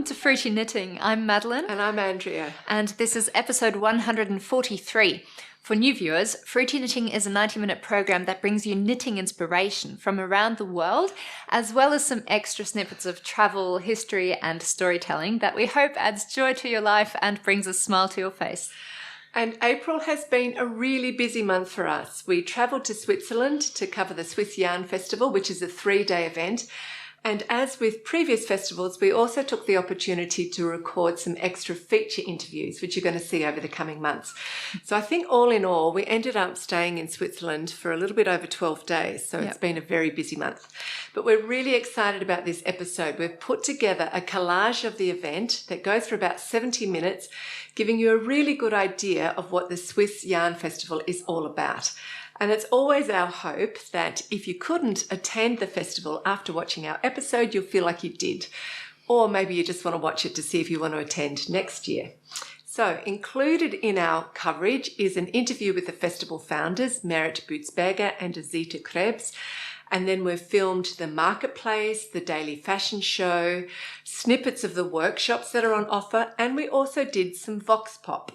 Welcome to Fruity Knitting. I'm Madeline. And I'm Andrea. And this is episode 143. For new viewers, Fruity Knitting is a 90-minute program that brings you knitting inspiration from around the world, as well as some extra snippets of travel, history, and storytelling that we hope adds joy to your life and brings a smile to your face. And April has been a really busy month for us. We travelled to Switzerland to cover the Swiss Yarn Festival, which is a 3-day event. And as with previous festivals, we also took the opportunity to record some extra feature interviews, which you're going to see over the coming months. So I think all in all, we ended up staying in Switzerland for a little bit over 12 days. So It's been a very busy month. But we're really excited about this episode. We've put together a collage of the event that goes for about 70 minutes, giving you a really good idea of what the Swiss Yarn Festival is all about. And it's always our hope that if you couldn't attend the festival after watching our episode, you'll feel like you did. Or maybe you just want to watch it to see if you want to attend next year. So included in our coverage is an interview with the festival founders, Merit Bootsberger and Azita Krebs. And then we've filmed the marketplace, the daily fashion show, snippets of the workshops that are on offer, and we also did some Vox Pop.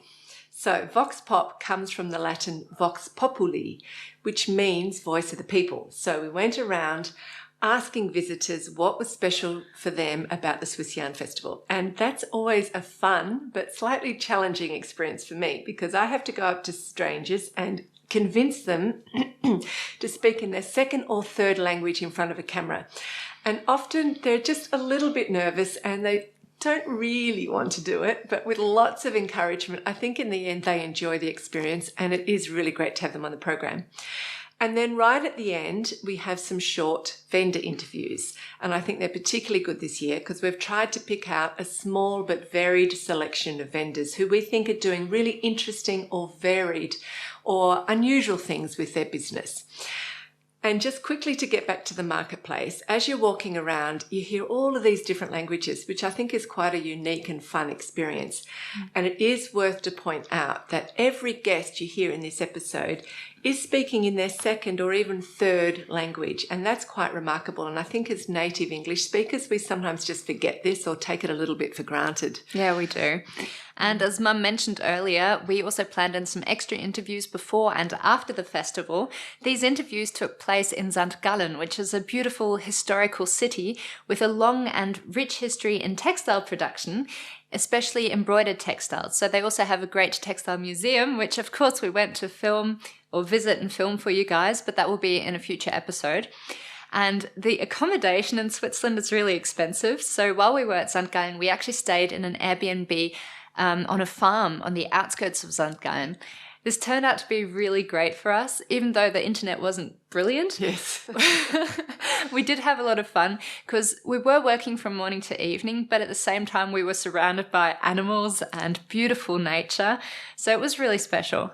So Vox Pop comes from the Latin Vox Populi, which means voice of the people. So we went around asking visitors what was special for them about the Swiss Yarn Festival. And that's always a fun but slightly challenging experience for me, because I have to go up to strangers and convince them to speak in their second or third language in front of a camera. And often they're just a little bit nervous and they don't really want to do it, but with lots of encouragement, I think in the end they enjoy the experience, and it is really great to have them on the program. And then right at the end, we have some short vendor interviews, and I think they're particularly good this year because we've tried to pick out a small but varied selection of vendors who we think are doing really interesting or varied or unusual things with their business. And just quickly to get back to the marketplace, as you're walking around, you hear all of these different languages, which I think is quite a unique and fun experience. And it is worth to point out that every guest you hear in this episode is speaking in their second or even third language. And that's quite remarkable. And I think as native English speakers, we sometimes just forget this or take it a little bit for granted. Yeah, we do. And as Mum mentioned earlier, we also planned in some extra interviews before and after the festival. These interviews took place in St. Gallen, which is a beautiful historical city with a long and rich history in textile production, especially embroidered textiles. So they also have a great textile museum, which of course we went to film or visit and film for you guys, but that will be in a future episode. And the accommodation in Switzerland is really expensive. So while we were at St. Gallen, we actually stayed in an Airbnb on a farm on the outskirts of St. Gallen. This turned out to be really great for us, even though the internet wasn't brilliant. Yes. We did have a lot of fun because we were working from morning to evening, but at the same time we were surrounded by animals and beautiful nature. So it was really special.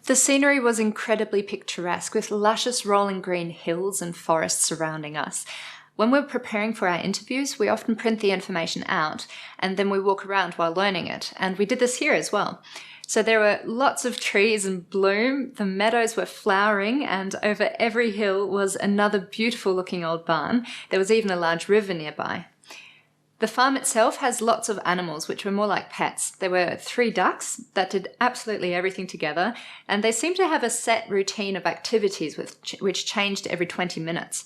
The scenery was incredibly picturesque with luscious rolling green hills and forests surrounding us. When we're preparing for our interviews, we often print the information out and then we walk around while learning it. And we did this here as well. So there were lots of trees in bloom, the meadows were flowering, and over every hill was another beautiful looking old barn. There was even a large river nearby. The farm itself has lots of animals, which were more like pets. There were 3 ducks that did absolutely everything together, and they seemed to have a set routine of activities which changed every 20 minutes.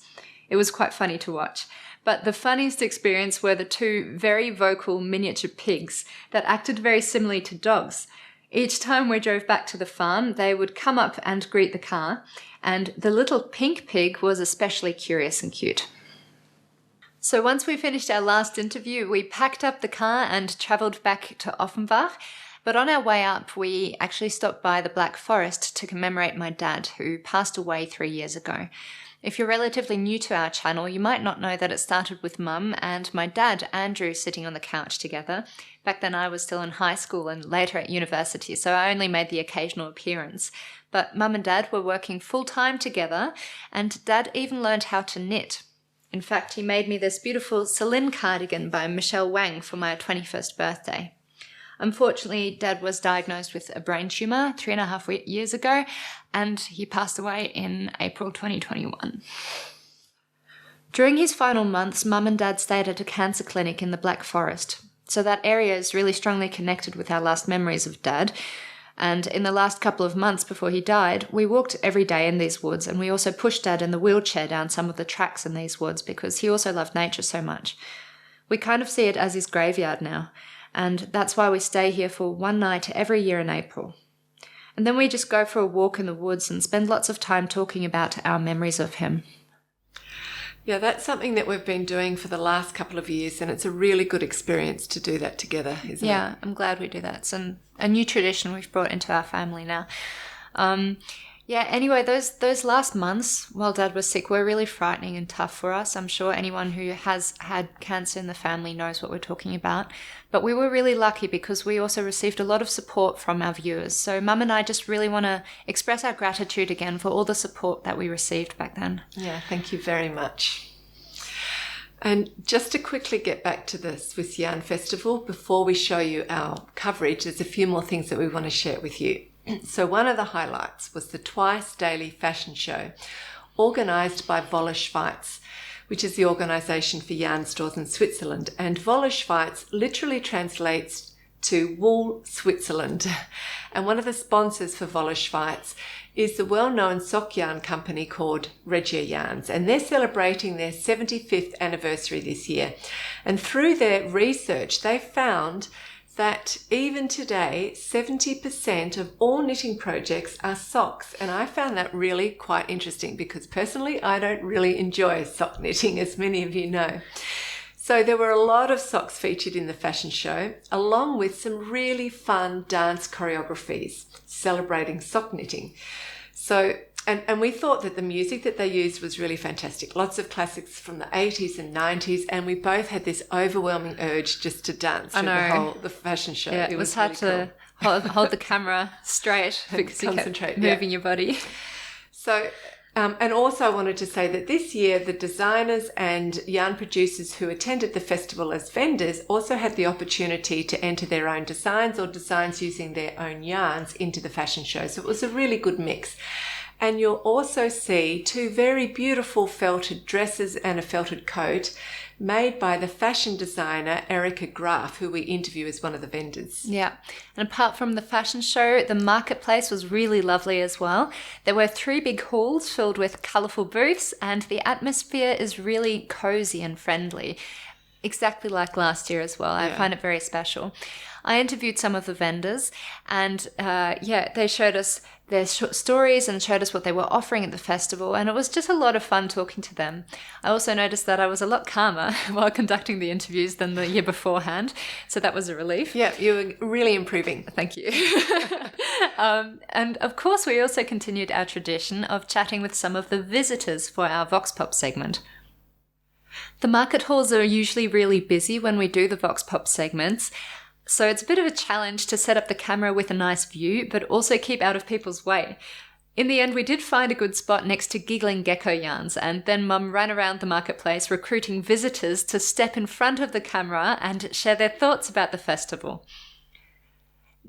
It was quite funny to watch. But the funniest experience were the 2 very vocal miniature pigs that acted very similarly to dogs. Each time we drove back to the farm, they would come up and greet the car, and the little pink pig was especially curious and cute. So once we finished our last interview, we packed up the car and travelled back to Offenbach. But on our way up, we actually stopped by the Black Forest to commemorate my dad, who passed away 3 years ago. If you're relatively new to our channel, you might not know that it started with Mum and my dad, Andrew, sitting on the couch together. Back then I was still in high school and later at university, so I only made the occasional appearance. But Mum and Dad were working full-time together, and Dad even learned how to knit. In fact, he made me this beautiful Celine cardigan by Michelle Wang for my 21st birthday. Unfortunately, Dad was diagnosed with a brain tumour 3.5 years ago, and he passed away in April 2021. During his final months, Mum and Dad stayed at a cancer clinic in the Black Forest. So that area is really strongly connected with our last memories of Dad. And in the last couple of months before he died, we walked every day in these woods, and we also pushed Dad in the wheelchair down some of the tracks in these woods because he also loved nature so much. We kind of see it as his graveyard now, and that's why we stay here for one night every year in April. And then we just go for a walk in the woods and spend lots of time talking about our memories of him. Yeah, that's something that we've been doing for the last couple of years, and it's a really good experience to do that together, isn't it? Yeah, I'm glad we do that. It's a new tradition we've brought into our family now. Anyway, those last months while Dad was sick were really frightening and tough for us. I'm sure anyone who has had cancer in the family knows what we're talking about. But we were really lucky because we also received a lot of support from our viewers. So Mum and I just really want to express our gratitude again for all the support that we received back then. Yeah, thank you very much. And just to quickly get back to the Swiss Yarn Festival, before we show you our coverage, there's a few more things that we want to share with you. So one of the highlights was the twice daily fashion show organised by Volle Schweiz, which is the organisation for yarn stores in Switzerland. And Volle Schweiz literally translates to Wool Switzerland. And one of the sponsors for Volle Schweiz is the well-known sock yarn company called Regia Yarns. And they're celebrating their 75th anniversary this year. And through their research, they found that even today, 70% of all knitting projects are socks. And I found that really quite interesting because personally, I don't really enjoy sock knitting, as many of you know. So there were a lot of socks featured in the fashion show, along with some really fun dance choreographies celebrating sock knitting. So, and we thought that the music that they used was really fantastic. Lots of classics from the 80s and 90s, and we both had this overwhelming urge just to dance through the fashion show. Yeah, it was hard really to hold the camera straight because you kept moving your body. So, and also I wanted to say that this year the designers and yarn producers who attended the festival as vendors also had the opportunity to enter their own designs or designs using their own yarns into the fashion show. So it was a really good mix. And you'll also see two very beautiful felted dresses and a felted coat made by the fashion designer Erica Graf, who we interview as one of the vendors. Yeah, and apart from the fashion show, the marketplace was really lovely as well. There were 3 big halls filled with colourful booths, and the atmosphere is really cosy and friendly, exactly like last year as well. I find it very special. I interviewed some of the vendors, and they showed us their stories and showed us what they were offering at the festival, and it was just a lot of fun talking to them. I also noticed that I was a lot calmer while conducting the interviews than the year beforehand, so that was a relief. Yeah, you were really improving. Thank you. And of course, we also continued our tradition of chatting with some of the visitors for our Vox Pop segment. The market halls are usually really busy when we do the Vox Pop segments, so it's a bit of a challenge to set up the camera with a nice view, but also keep out of people's way. In the end, we did find a good spot next to Giggling Gecko Yarns, and then Mum ran around the marketplace recruiting visitors to step in front of the camera and share their thoughts about the festival.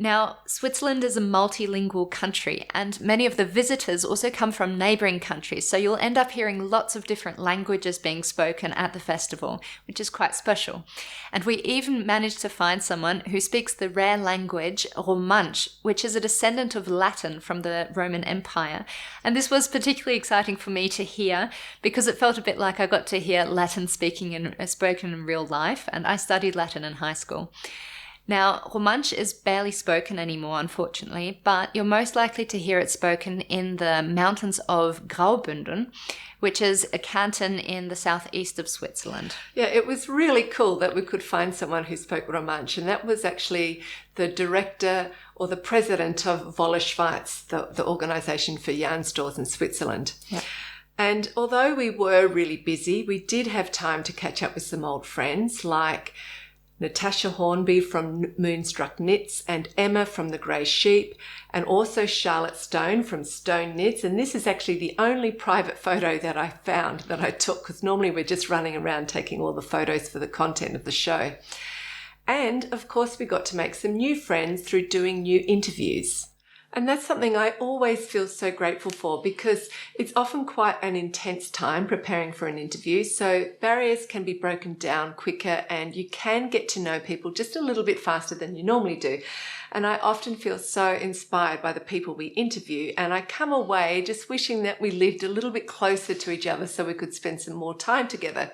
Now, Switzerland is a multilingual country, and many of the visitors also come from neighbouring countries, so you'll end up hearing lots of different languages being spoken at the festival, which is quite special. And we even managed to find someone who speaks the rare language Romansch, which is a descendant of Latin from the Roman Empire. And this was particularly exciting for me to hear because it felt a bit like I got to hear Latin spoken in real life, and I studied Latin in high school. Now, Romansch is barely spoken anymore, unfortunately, but you're most likely to hear it spoken in the mountains of Graubünden, which is a canton in the southeast of Switzerland. Yeah, it was really cool that we could find someone who spoke Romansch, and that was actually the director or the president of Volle Schweiz, the organisation for yarn stores in Switzerland. Yeah. And although we were really busy, we did have time to catch up with some old friends like Natasha Hornby from Moonstruck Knits and Emma from The Grey Sheep, and also Charlotte Stone from Stone Knits. And this is actually the only private photo that I found that I took, because normally we're just running around taking all the photos for the content of the show. And of course, we got to make some new friends through doing new interviews. And that's something I always feel so grateful for, because it's often quite an intense time preparing for an interview. So barriers can be broken down quicker and you can get to know people just a little bit faster than you normally do. And I often feel so inspired by the people we interview, and I come away just wishing that we lived a little bit closer to each other so we could spend some more time together.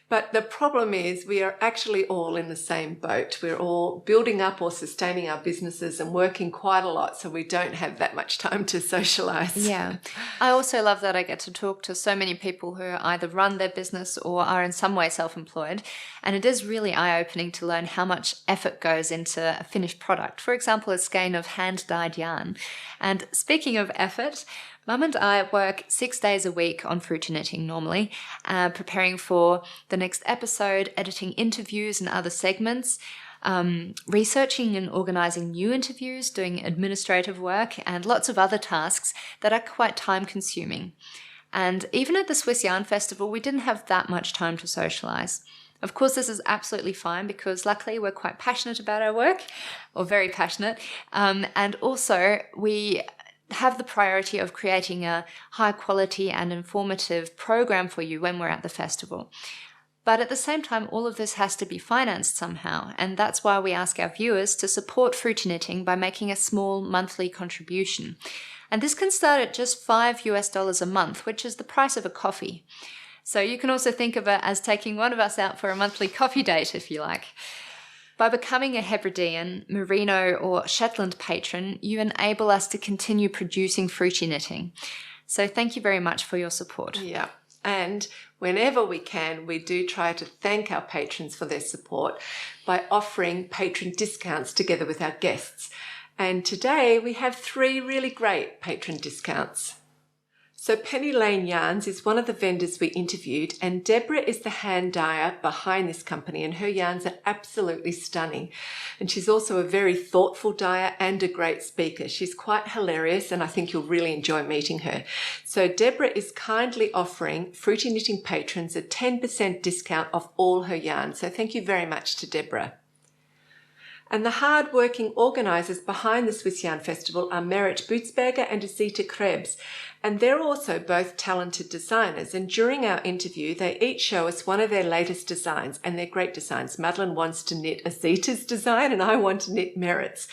But the problem is we are actually all in the same boat. We're all building up or sustaining our businesses and working quite a lot, so we don't have that much time to socialize. Yeah. I also love that I get to talk to so many people who either run their business or are in some way self-employed. And it is really eye-opening to learn how much effort goes into a finished product. For example, a skein of hand-dyed yarn. And speaking of effort, Mum and I work 6 days a week on Fruity Knitting normally, preparing for the next episode, editing interviews and other segments, researching and organising new interviews, doing administrative work, and lots of other tasks that are quite time-consuming. And even at the Swiss Yarn Festival, we didn't have that much time to socialise. Of course, this is absolutely fine because luckily we're quite passionate about our work, or very passionate, and also we have the priority of creating a high quality and informative program for you when we're at the festival. But at the same time, all of this has to be financed somehow, and that's why we ask our viewers to support Fruity Knitting by making a small monthly contribution. And this can start at just $5 a month, which is the price of a coffee. So you can also think of it as taking one of us out for a monthly coffee date, if you like. By becoming a Hebridean, Merino or Shetland patron, you enable us to continue producing Fruity Knitting. So thank you very much for your support. Yeah. And whenever we can, we do try to thank our patrons for their support by offering patron discounts together with our guests. And today we have 3 really great patron discounts. So Penny Lane Yarns is one of the vendors we interviewed, and Deborah is the hand dyer behind this company, and her yarns are absolutely stunning. And she's also a very thoughtful dyer and a great speaker. She's quite hilarious, and I think you'll really enjoy meeting her. So Deborah is kindly offering Fruity Knitting patrons a 10% discount off all her yarns. So thank you very much to Deborah. And the hard-working organisers behind the Swiss Yarn Festival are Merit Bootsberger and Azita Krebs. And they're also both talented designers. And during our interview, they each show us one of their latest designs, and they're great designs. Madeline wants to knit Azita's design and I want to knit Merit's.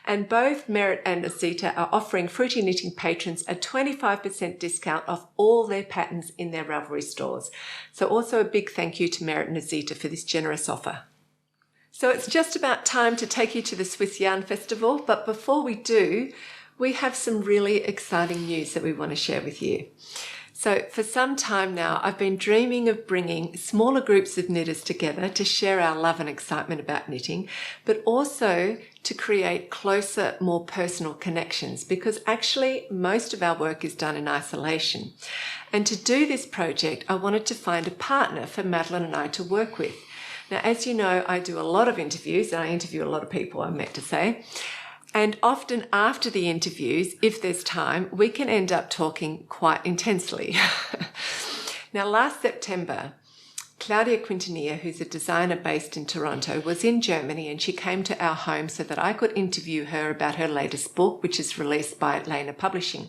And both Merit and Azita are offering Fruity Knitting patrons a 25% discount off all their patterns in their Ravelry stores. So also a big thank you to Merit and Azita for this generous offer. So it's just about time to take you to the Swiss Yarn Festival, but before we do, we have some really exciting news that we want to share with you. So for some time now, I've been dreaming of bringing smaller groups of knitters together to share our love and excitement about knitting, but also to create closer, more personal connections, because actually most of our work is done in isolation. And to do this project, I wanted to find a partner for Madeline and I to work with. Now, as you know, I do a lot of interviews, and I interview a lot of people, I'm meant to say. And often after the interviews, if there's time, we can end up talking quite intensely. Now, last September, Claudia Quintanilla, who's a designer based in Toronto, was in Germany, and she came to our home so that I could interview her about her latest book, which is released by Lena Publishing.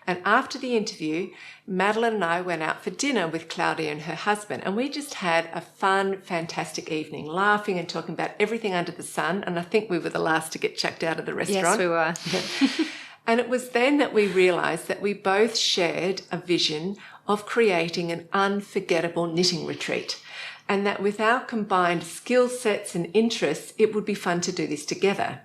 And after the interview, Madeline and I went out for dinner with Claudia and her husband, and we just had a fun, fantastic evening, laughing and talking about everything under the sun. And I think we were the last to get chucked out of the restaurant. Yes, we were. And it was then that we realised that we both shared a vision of creating an unforgettable knitting retreat, and that with our combined skill sets and interests, it would be fun to do this together.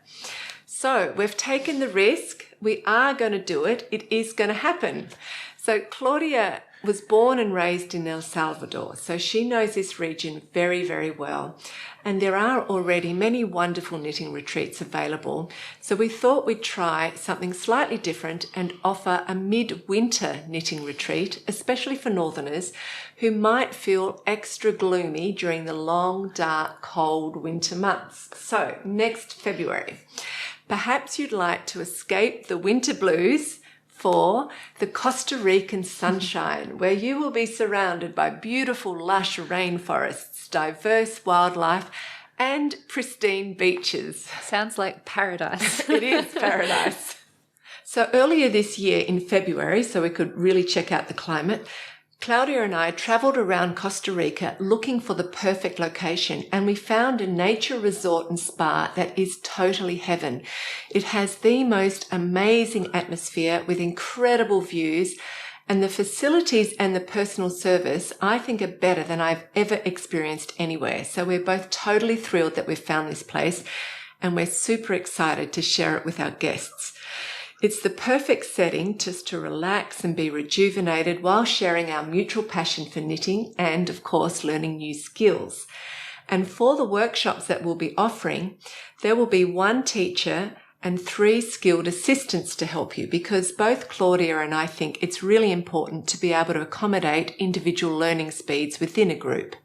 So we've taken the risk. We are going to do it. It is going to happen. So Claudia was born and raised in El Salvador, so she knows this region very, very well. And there are already many wonderful knitting retreats available. So we thought we'd try something slightly different and offer a midwinter knitting retreat, especially for northerners who might feel extra gloomy during the long, dark, cold winter months. So next February, perhaps you'd like to escape the winter blues for the Costa Rican sunshine, where you will be surrounded by beautiful, lush rainforests, diverse wildlife, and pristine beaches. Sounds like paradise. It is paradise. So earlier this year in February, so we could really check out the climate, Claudia and I travelled around Costa Rica looking for the perfect location, and we found a nature resort and spa that is totally heaven. It has the most amazing atmosphere with incredible views, and the facilities and the personal service I think are better than I've ever experienced anywhere. So we're both totally thrilled that we've found this place, and we're super excited to share it with our guests. It's the perfect setting just to relax and be rejuvenated while sharing our mutual passion for knitting and, of course, learning new skills. And for the workshops that we'll be offering, there will be one teacher and 3 skilled assistants to help you, because both Claudia and I think it's really important to be able to accommodate individual learning speeds within a group.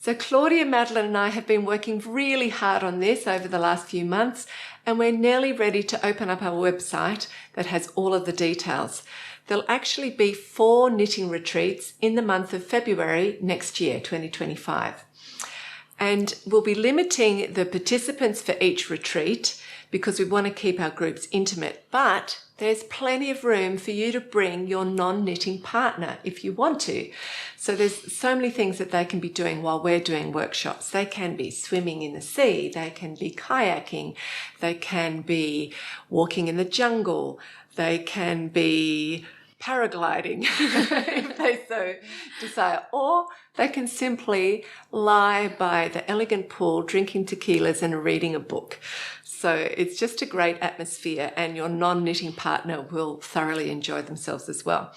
So Claudia, Madeline and I have been working really hard on this over the last few months, and we're nearly ready to open up our website that has all of the details. There'll actually be 4 knitting retreats in the month of February next year, 2025. And we'll be limiting the participants for each retreat because we want to keep our groups intimate, but there's plenty of room for you to bring your non-knitting partner if you want to. So there's so many things that they can be doing while we're doing workshops. They can be swimming in the sea, they can be kayaking, they can be walking in the jungle, they can be paragliding if they so desire, or they can simply lie by the elegant pool drinking tequilas and reading a book. So it's just a great atmosphere, and your non-knitting partner will thoroughly enjoy themselves as well.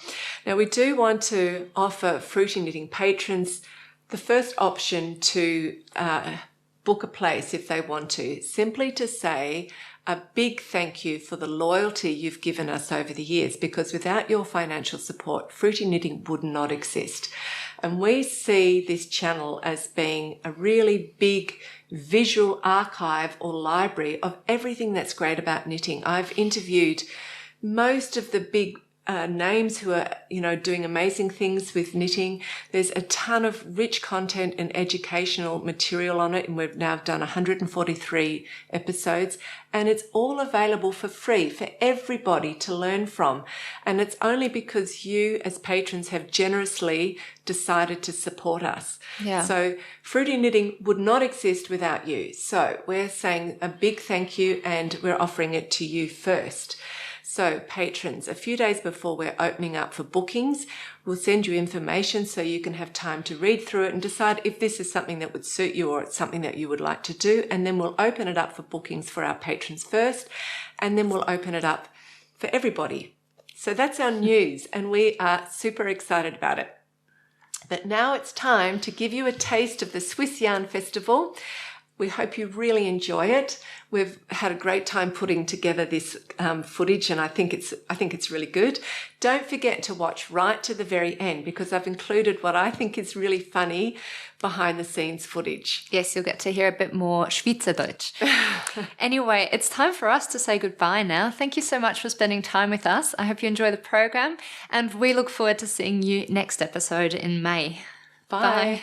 Now, we do want to offer Fruity Knitting patrons the first option to book a place if they want to, simply to say a big thank you for the loyalty you've given us over the years, because without your financial support, Fruity Knitting would not exist. And we see this channel as being a really big visual archive or library of everything that's great about knitting. I've interviewed most of the big names who are, doing amazing things with knitting. There's a ton of rich content and educational material on it, and we've now done 143 episodes, and it's all available for free for everybody to learn from. And it's only because you as patrons have generously decided to support us. Yeah. So Fruity Knitting would not exist without you. So we're saying a big thank you, and we're offering it to you first. So patrons, a few days before we're opening up for bookings, we'll send you information so you can have time to read through it and decide if this is something that would suit you or it's something that you would like to do. And then we'll open it up for bookings for our patrons first, and then we'll open it up for everybody. So that's our news, and we are super excited about it. But now it's time to give you a taste of the Swiss Yarn Festival. We hope you really enjoy it. We've had a great time putting together this footage, and I think it's really good. Don't forget to watch right to the very end, because I've included what I think is really funny behind the scenes footage. Yes, you'll get to hear a bit more Schweizerdeutsch. Anyway, it's time for us to say goodbye now. Thank you so much for spending time with us. I hope you enjoy the program, and we look forward to seeing you next episode in May. Bye.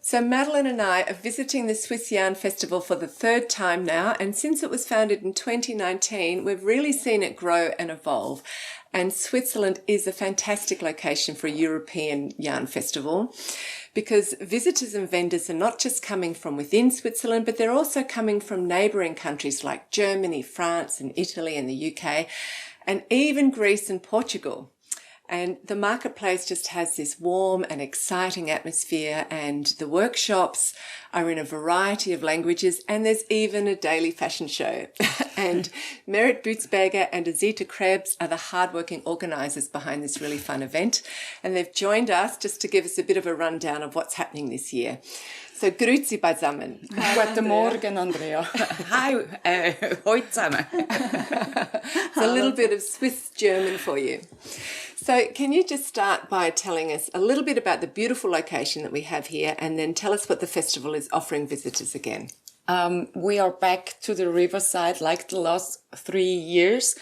So Madeline and I are visiting the Swiss Yarn Festival for the third time now, and since it was founded in 2019, we've really seen it grow and evolve. And Switzerland is a fantastic location for a European yarn festival because visitors and vendors are not just coming from within Switzerland, but they're also coming from neighbouring countries like Germany, France and Italy and the UK, and even Greece and Portugal. And the marketplace just has this warm and exciting atmosphere, and the workshops are in a variety of languages, and there's even a daily fashion show. And Merit Bootsberger and Azita Krebs are the hardworking organisers behind this really fun event, and they've joined us just to give us a bit of a rundown of what's happening this year. So, grüezi beisammen. Guten Morgen, Andrea. Hi, hoi zusammen. It's a little bit of Swiss German for you. So can you just start by telling us a little bit about the beautiful location that we have here, and then tell us what the festival is offering visitors again? We are back to the riverside like the last 3 years.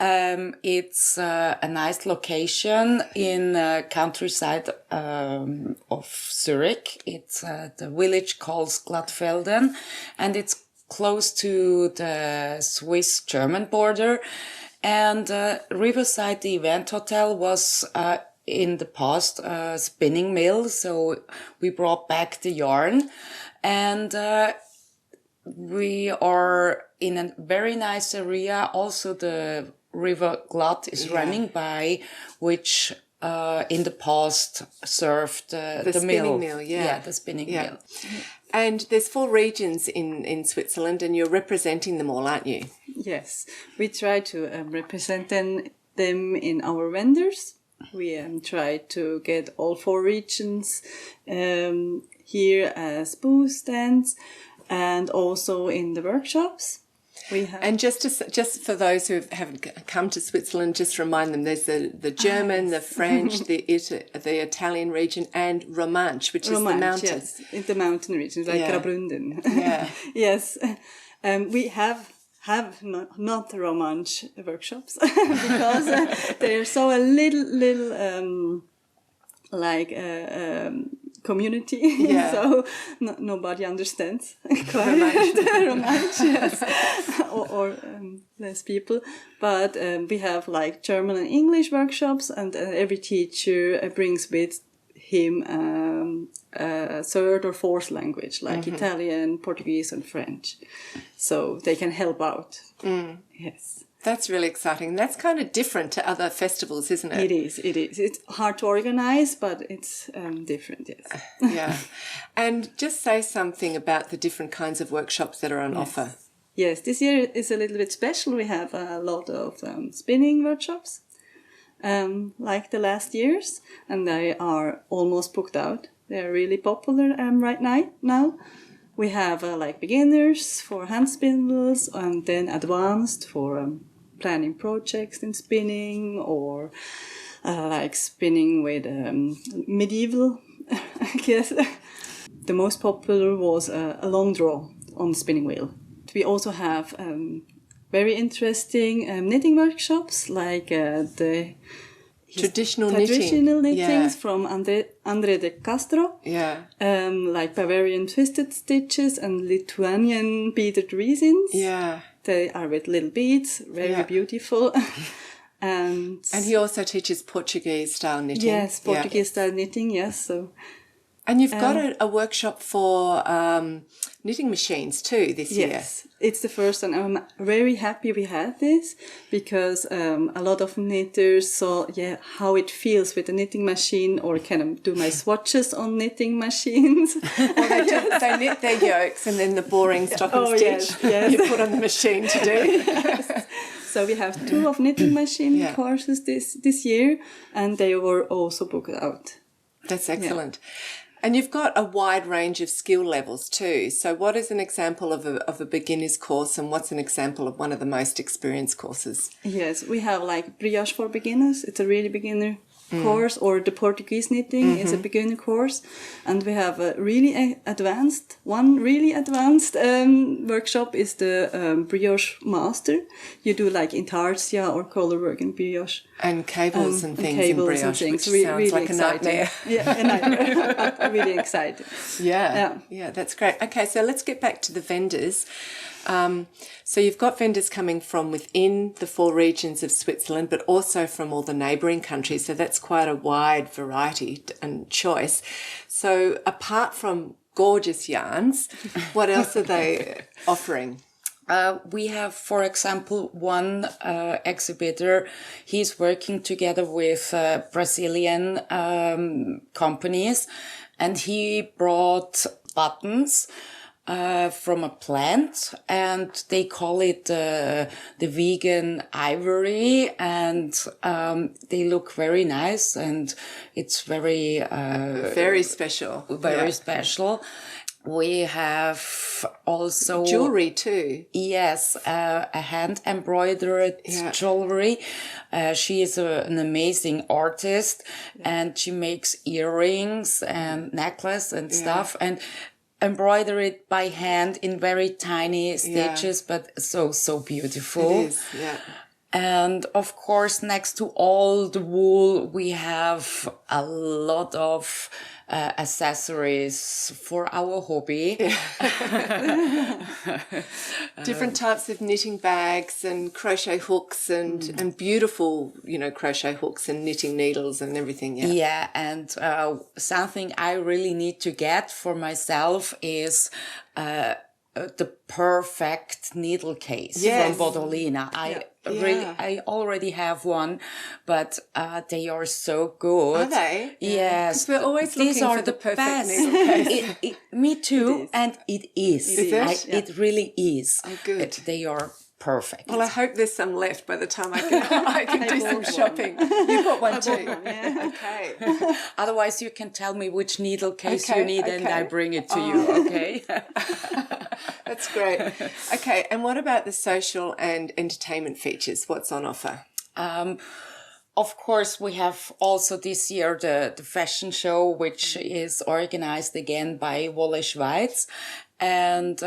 It's a nice location in countryside of Zurich. It's the village called Glattfelden, and it's close to the Swiss-German border. And Riverside, the event hotel, was in the past a spinning mill, so we brought back the yarn. And we are in a very nice area. Also, the River Glatt is running by, which in the past served the spinning mill. mill. Yeah, the spinning mill. And there's 4 regions in Switzerland, and you're representing them all, aren't you? Yes, we try to represent them in our vendors. We try to get all 4 regions here as booth stands, and also in the workshops. We have. And just for those who haven't come to Switzerland, just remind them there's the German, the French, the Italian region, and Romanche, which is the mountains. Yes, in the mountain regions, like Graubünden. Yeah. Yes, we have not Romanche workshops because they're so a little community, so nobody understands quite Romanche, yes. or less people. But we have like German and English workshops, and every teacher brings with him a 3rd or 4th language, like Italian, Portuguese, and French, so they can help out. Yes. That's really exciting. That's kind of different to other festivals, isn't it? It is. It's hard to organize, but it's different, yes. Yeah. And just say something about the different kinds of workshops that are on offer. Yes, this year is a little bit special. We have a lot of spinning workshops, like the last years, and they are almost booked out. They're really popular right now. We have like beginners for hand spindles, and then advanced for planning projects in spinning, or like spinning with medieval, I guess. The most popular was a long draw on the spinning wheel. We also have very interesting knitting workshops, like the traditional knittings from André de Castro, like Bavarian twisted stitches and Lithuanian beaded resins. Yeah, they are with little beads, very beautiful. And he also teaches Portuguese style knitting. Yes, Portuguese style knitting. Yes, so. And you've got a workshop for knitting machines too this year. Yes, it's the first, and I'm very happy we had this, because a lot of knitters saw how it feels with a knitting machine, or can I do my swatches on knitting machines? Well, they knit their yokes, and then the boring stocking stitch you put on the machine to do. Yes. So we have 2 of knitting machine courses this year, and they were also booked out. That's excellent. Yeah. And you've got a wide range of skill levels too. So what is an example of a beginner's course, and what's an example of one of the most experienced courses? Yes, we have like brioche for beginners. It's a really beginner course, or the Portuguese knitting is a beginner course, and we have a really advanced workshop is the brioche master. You do like intarsia or colorwork in brioche. And cables and things in brioche, which sounds really like a nightmare. Yeah, a nightmare. Really exciting. Yeah, that's great. Okay, so let's get back to the vendors. So you've got vendors coming from within the 4 regions of Switzerland, but also from all the neighbouring countries. So that's quite a wide variety and choice. So apart from gorgeous yarns, what else are they offering? We have, for example, one exhibitor. He's working together with Brazilian companies, and he brought buttons from a plant, and they call it the vegan ivory, and they look very nice, and it's very special. Very special. We have also jewelry too. Yes, a hand embroidered jewelry. She is an amazing artist, and she makes earrings and necklace and stuff, and embroider it by hand in very tiny stitches, but so beautiful. It is, yeah. And of course, next to all the wool, we have a lot of accessories for our hobby. Different types of knitting bags and crochet hooks and beautiful, crochet hooks and knitting needles and everything. Yeah, and something I really need to get for myself is the perfect needle case from Bodolina. I already have one, but they are so good. Are they? Yes. Because we're always looking for the perfect needle case. Me too, and it is. It really is. Oh, good. They are perfect. Well, I hope there's some left by the time I can do some shopping. You bought one too. Okay. Otherwise, you can tell me which needle case you need, and I bring it to you. Okay. That's great. Okay, and what about the social and entertainment features? What's on offer? Of course, we have also this year the fashion show, which is organized again by Wolle Schweiz. And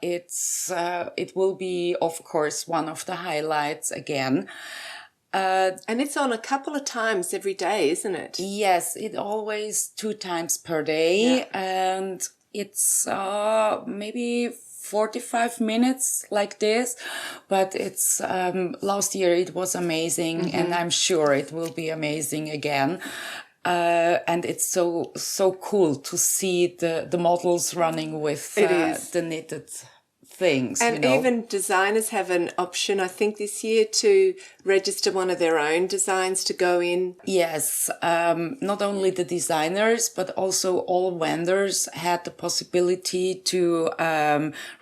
it will be, of course, one of the highlights again. And it's on a couple of times every day, isn't it? Yes, it always 2 times per day. And it's maybe 45 minutes like this, but it's last year it was amazing, and I'm sure it will be amazing again. And it's so cool to see the models running with the knitted things. And even designers have an option, I think, this year to register one of their own designs to go in. Yes, not only the designers, but also all vendors had the possibility to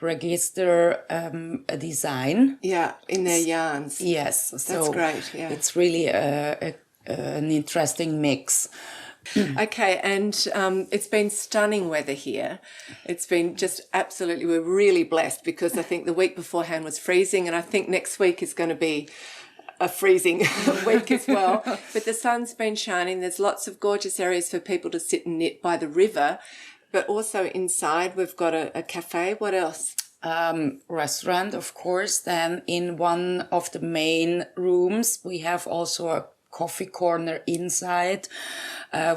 register a design. Yeah, in their yarns. Yes. That's great, yeah. It's really an interesting mix. Okay, and it's been stunning weather here. It's been just absolutely, we're really blessed, because I think the week beforehand was freezing, and I think next week is going to be a freezing week as well. But the sun's been shining. There's lots of gorgeous areas for people to sit and knit by the river, but also inside we've got a cafe. What else? Restaurant, of course. Then in one of the main rooms, we have also a coffee corner inside,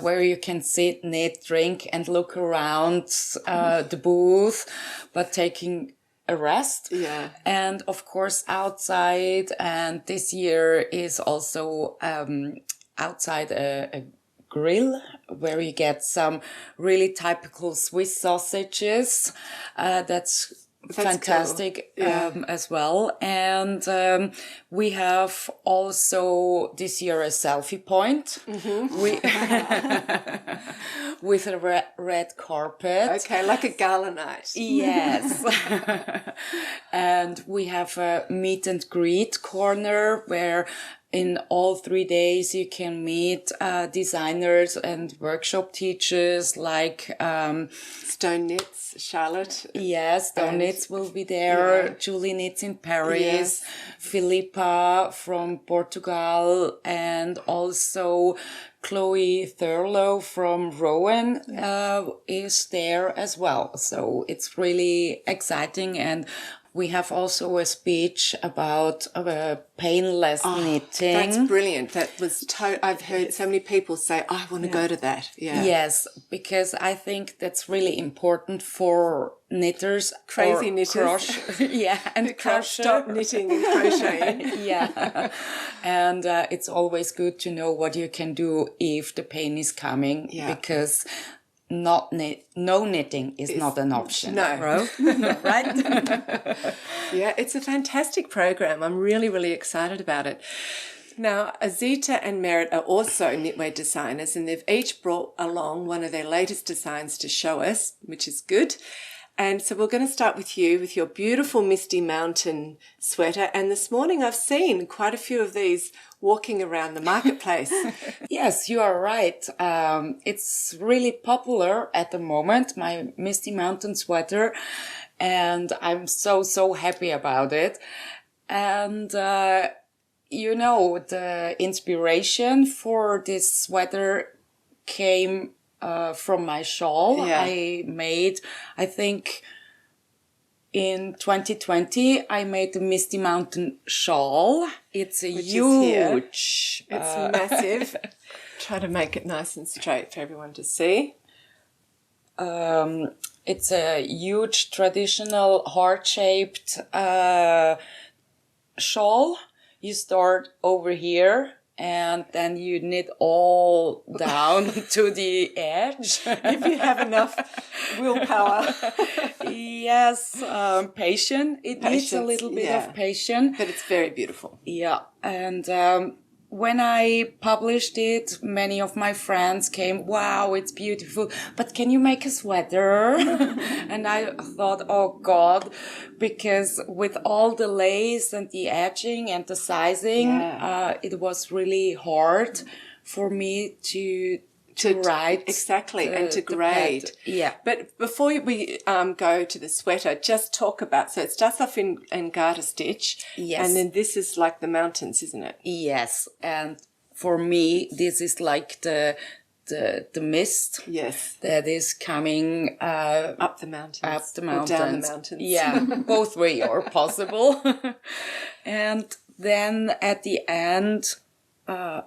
where you can sit, knit, drink, and look around the booth, but taking a rest. Yeah. And of course outside, and this year is also outside a grill where you get some really typical Swiss sausages. That's fantastic, cool. As well. And we have also this year a selfie point with a red carpet. Okay, like a gala night. Yes. And we have a meet and greet corner where in all 3 days you can meet designers and workshop teachers like Stone Knits, Charlotte. Yes, Stone Knits will be there. Yeah. Julie Knits in Paris. Yes. Philippa from Portugal, and also Chloe Thurlow from Rowan is there as well. So it's really exciting. And we have also a speech about painless knitting. That's brilliant. That was I've heard so many people say, I want to go to that. Yeah. Yes, because I think that's really important for knitters. Crazy knitters. And Can't stop knitting and crocheting. Yeah. And it's always good to know what you can do if the pain is coming, because no knitting is not an option. No. Right? Yeah, it's a fantastic program. I'm really, really excited about it. Now, Azita and Merritt are also knitwear designers, and they've each brought along one of their latest designs to show us, which is good. And so we're going to start with you, with your beautiful Misty Mountain sweater. And this morning I've seen quite a few of these walking around the marketplace. Yes, you are right. It's really popular at the moment, my Misty Mountain sweater. And I'm so happy about it. And, the inspiration for this sweater came from my shawl I made, I think in 2020, I made the Misty Mountain shawl. It's a huge... It's massive. Try to make it nice and straight for everyone to see. It's a huge traditional heart-shaped shawl. You start over here, and then you knit all down to the edge. If you have enough willpower. Yes, patience. It needs a little bit of patience. But it's very beautiful. Yeah, and when I published it, many of my friends came, wow, it's beautiful, but can you make a sweater? And I thought, oh God, because with all the lace and the edging and the sizing, it was really hard for me to write. Exactly, and to grade. Yeah. But before we go to the sweater, just talk about, so it starts off in garter stitch. Yes. And then this is like the mountains, isn't it? Yes. And for me, this is like the mist. Yes. That is coming up the mountains. Up the mountains. Or down the mountains. Yeah, both way are possible. And then at the end,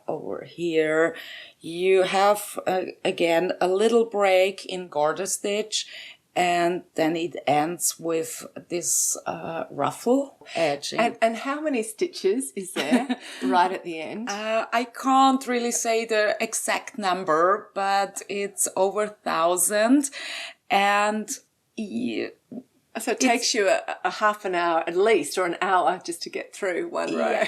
over here, you have again a little break in garter stitch, and then it ends with this ruffle edging. And how many stitches is there right at the end? I can't really say the exact number, but it's over 1,000, and so it takes you a half an hour at least, or an hour, just to get through one row.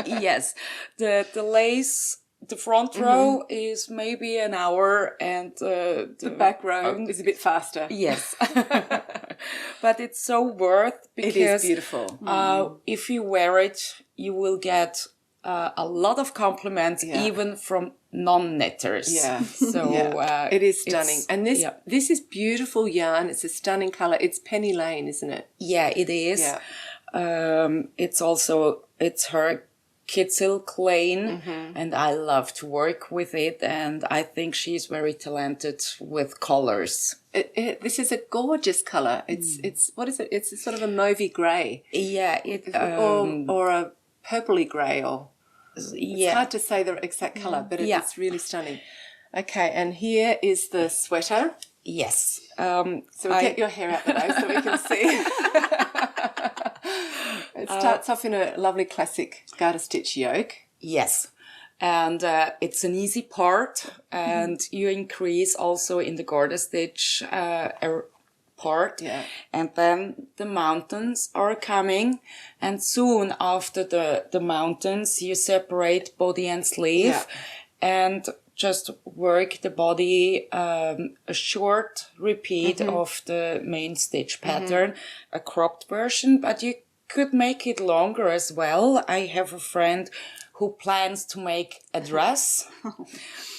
Yes, the lace, the front row is maybe an hour, and the back row is a bit faster. Yes, but it's so worth, because it is beautiful. If you wear it, you will get a lot of compliments, even from non-knitters. Yeah. So it is stunning. And this is beautiful yarn. It's a stunning colour. It's Penny Lane, isn't it? Yeah, it is. Yeah. It's her Kid Silk Lane, and I love to work with it, and I think she's very talented with colors. This is a gorgeous colour. It's what is it? It's a sort of a mauvey grey. Yeah, or a purpley grey, or it's hard to say the exact colour, but it's really stunning. Okay, and here is the sweater. Yes. So get your hair out the way so we can see. It starts off in a lovely classic garter stitch yoke. Yes. And it's an easy part, and you increase also in the garter stitch part. Yeah. And then the mountains are coming, and soon after the mountains you separate body and sleeve, and just work the body, a short repeat of the main stitch pattern, a cropped version, but you could make it longer as well. I have a friend who plans to make a dress,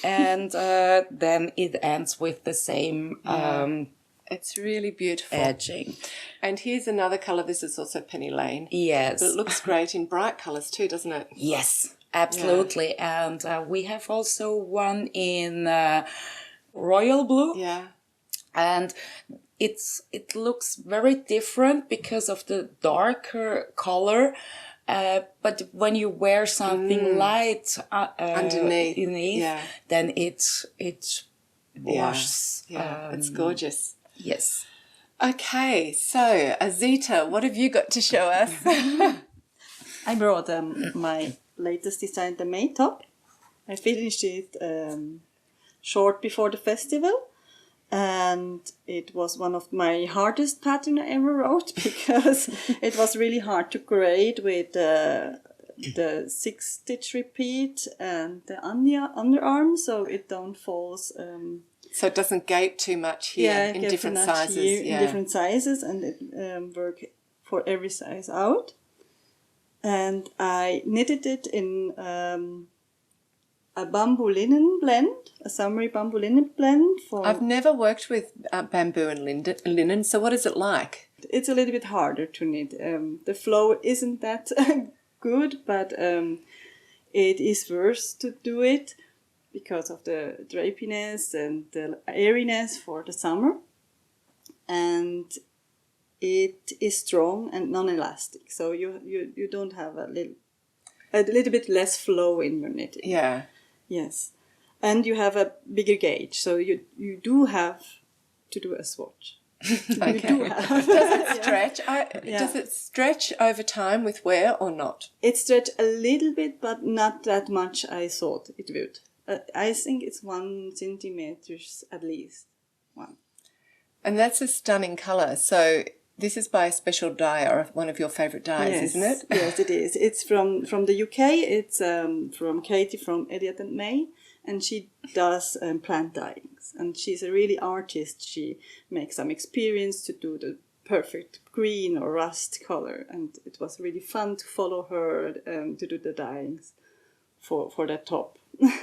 and then it ends with the same it's really beautiful edging. And here's another colour. This is also Penny Lane. Yes. But it looks great in bright colours too, doesn't it? Yes. Absolutely. And we have also one in royal blue. Yeah. And it looks very different because of the darker color. But when you wear something light underneath, then it washes. Yeah, it's gorgeous. Yes. Okay, so Azita, what have you got to show us? I brought my latest design, the May top. I finished it short before the festival, and it was one of my hardest patterns I ever wrote because it was really hard to grade with the 6-stitch repeat and the underarm, so it don't falls. So it doesn't gape too much here in different sizes. In different sizes, and it work for every size out. And I knitted it in a bamboo linen blend, a summery bamboo linen blend. I've never worked with bamboo and linen, so what is it like? It's a little bit harder to knit. The flow isn't that good, but it is worth to do it because of the drapiness and the airiness for the summer. And it is strong and non-elastic, so you don't have a little bit less flow in your knitting. Yeah. Yes. And you have a bigger gauge, so you do have to do a swatch. Okay. You do have. Does it stretch? Does it stretch over time with wear or not? It stretched a little bit, but not that much I thought it would. I think it's 1 centimeter at least. One. And that's a stunning colour. So this is by a special dye or one of your favourite dyes, isn't it? Yes, it is. It's from the UK. It's from Katie from Elliot and May, and she does plant dyeings. And she's a really artist. She makes some experience to do the perfect green or rust color, and it was really fun to follow her to do the dyeings for that top.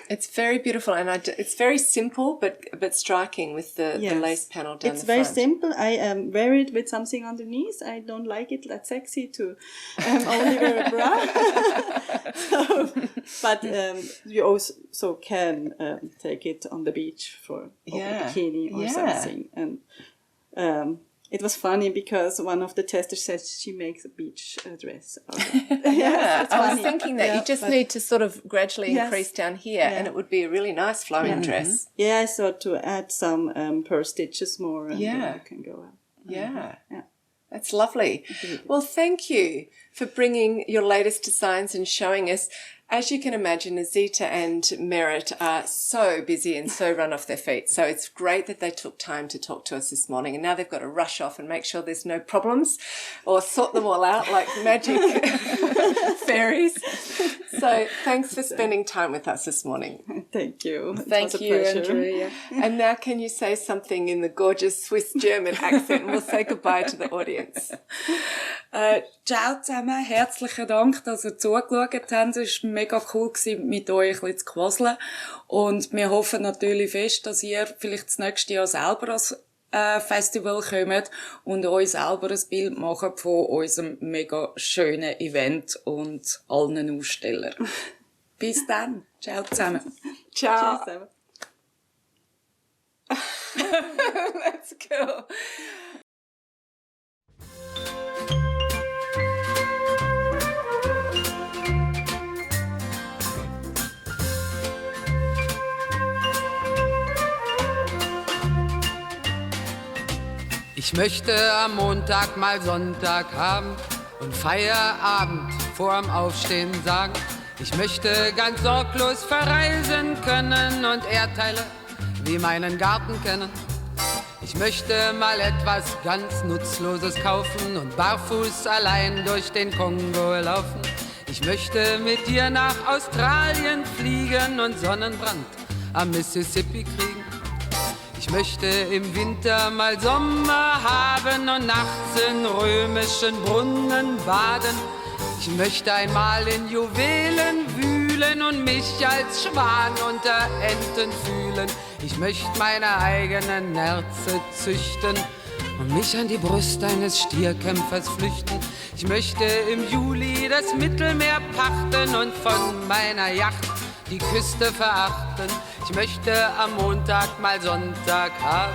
It's very beautiful, and it's very simple but striking with the lace panel down the front. It's very simple. I wear it with something underneath. I don't like it that sexy to only wear a bra. But you also can take it on the beach for a bikini or something. And it was funny because one of the testers said she makes a beach dress. I was thinking that you just need to sort of gradually increase down here, and it would be a really nice flowing dress. Yeah, I thought to add some pearl stitches more, and you can go up. Yeah. That's lovely. Well, thank you for bringing your latest designs and showing us. As you can imagine, Azita and Merit are so busy and so run off their feet. So it's great that they took time to talk to us this morning. And now they've got to rush off and make sure there's no problems or sort them all out like magic fairies. So thanks for spending time with us this morning. Thank you. Thank you, Andrea. And now can you say something in the gorgeous Swiss-German accent and we'll say goodbye to the audience. Ciao zusammen, herzlichen Dank, dass ihr zugeschaut habt. Es war mega cool, mit euch ein bisschen zu quasseln. Und wir hoffen natürlich fest, dass ihr vielleicht das nächste Jahr selber als Festival kommt und euch selber ein Bild macht von unserem mega schönen Event und allen Ausstellern. Bis dann. Ciao zusammen. Ciao. Tschüss. That's cool. Ich möchte am Montag mal Sonntag haben und Feierabend vorm Aufstehen sagen. Ich möchte ganz sorglos verreisen können und Erdteile wie meinen Garten kennen. Ich möchte mal etwas ganz Nutzloses kaufen und barfuß allein durch den Kongo laufen. Ich möchte mit dir nach Australien fliegen und Sonnenbrand am Mississippi kriegen. Ich möchte im Winter mal Sommer haben und nachts in römischen Brunnen baden. Ich möchte einmal in Juwelen wühlen und mich als Schwan unter Enten fühlen. Ich möchte meine eigenen Nerze züchten und mich an die Brust eines Stierkämpfers flüchten. Ich möchte im Juli das Mittelmeer pachten und von meiner Yacht die Küste verachten. Ich möchte am Montag mal Sonntag haben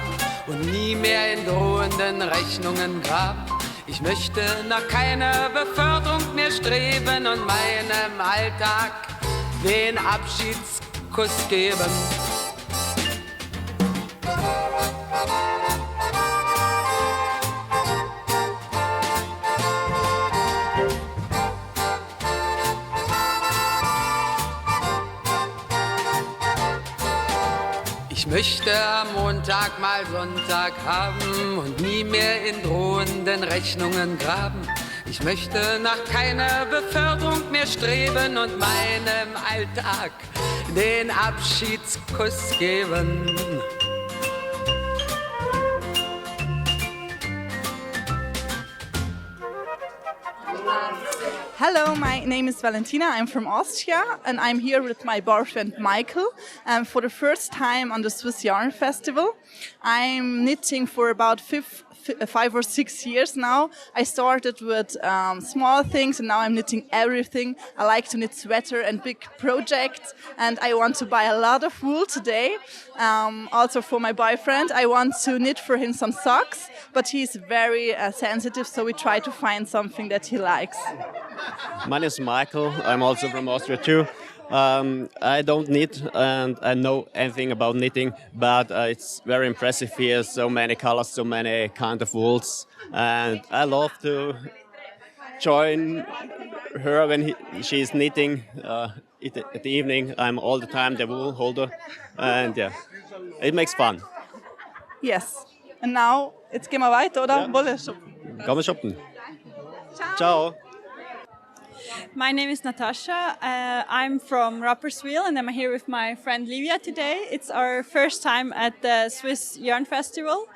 und nie mehr in drohenden Rechnungen graben. Ich möchte nach keiner Beförderung mehr streben und meinem Alltag den Abschiedskuss geben. Ich möchte am Montag mal Sonntag haben und nie mehr in drohenden Rechnungen graben. Ich möchte nach keiner Beförderung mehr streben und meinem Alltag den Abschiedskuss geben. Hello, my name is Valentina. I'm from Austria, and I'm here with my boyfriend Michael for the first time on the Swiss Yarn Festival. I'm knitting for about 5 or 6 years now. I started with small things, and now I'm knitting everything. I like to knit sweater and big projects, and I want to buy a lot of wool today. Also for my boyfriend, I want to knit for him some socks, but he's very sensitive, so we try to find something that he likes. My name is Michael. I'm also from Austria too. I don't knit and I know anything about knitting, but it's very impressive here. So many colors, so many kind of wools, and I love to join her when she's knitting. At the evening, I'm all the time the wool holder, and yeah, it makes fun. Yes. And now, jetzt gehen wir weiter, oder? Ja. Wolle shoppen. Kann man shoppen. Ciao. My name is Natasha. I'm from Rapperswil and I'm here with my friend Livia today. It's our first time at the Swiss Yarn Festival.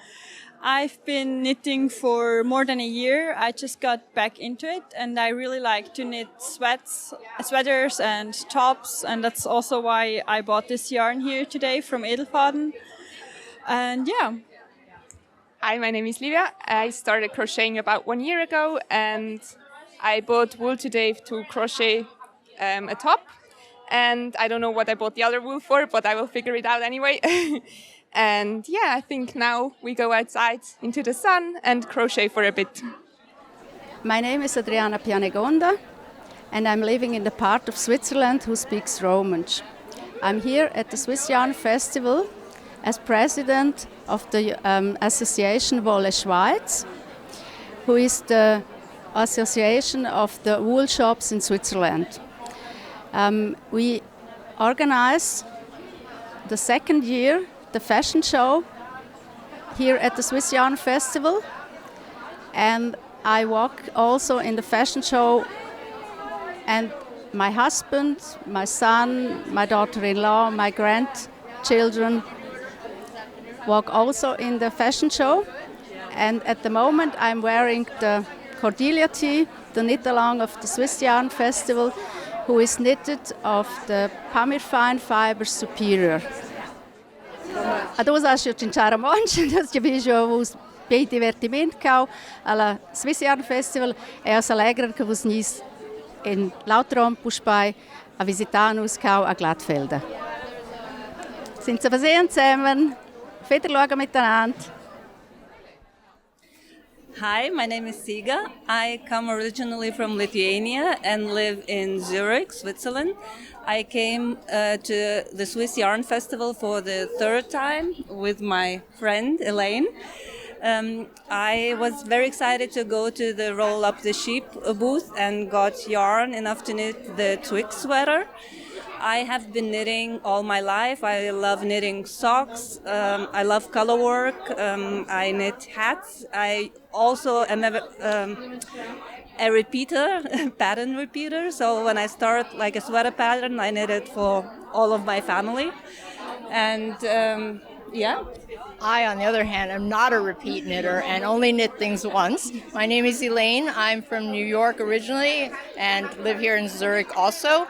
I've been knitting for more than a year. I just got back into it and I really like to knit sweaters and tops, and that's also why I bought this yarn here today from Edelfaden. And yeah. Hi, my name is Livia. I started crocheting about 1 year ago and I bought wool today to crochet a top. And I don't know what I bought the other wool for, but I will figure it out anyway. And yeah, I think now we go outside into the sun and crochet for a bit. My name is Adriana Pianegonda and I'm living in the part of Switzerland who speaks Romansh. I'm here at the Swiss Yarn Festival as president of the association Wolle Schweiz, who is the association of the wool shops in Switzerland. We organize the second year the fashion show here at the Swiss Yarn Festival, and I walk also in the fashion show, and my husband, my son, my daughter-in-law, my grandchildren walk also in the fashion show. And at the moment I'm wearing the Cordelia tee, the knit-along of the Swiss Yarn Festival, who is knitted of the Pamir Fine Fiber Superior. Adesso lascio cinciare monte, nós tivemos bem divertimento ao Swiss Yarn Festival e aos alegre que vos nis em Lautrom Puspai a visitar-nos a Glattfelder. Sind Sie versehen zusammen? Wiederschauen miteinander. Hi, my name is Siga. I come originally from Lithuania and live in Zurich, Switzerland. I came to the Swiss Yarn Festival for the third time with my friend Elaine. I was very excited to go to the Roll Up the Sheep booth and got yarn enough to knit the Twig sweater. I have been knitting all my life. I love knitting socks. I love color work. I knit hats. I also am a repeater, pattern repeater. So when I start like a sweater pattern, I knit it for all of my family. And yeah. I, on the other hand, am not a repeat knitter and only knit things once. My name is Elaine. I'm from New York originally and live here in Zurich also.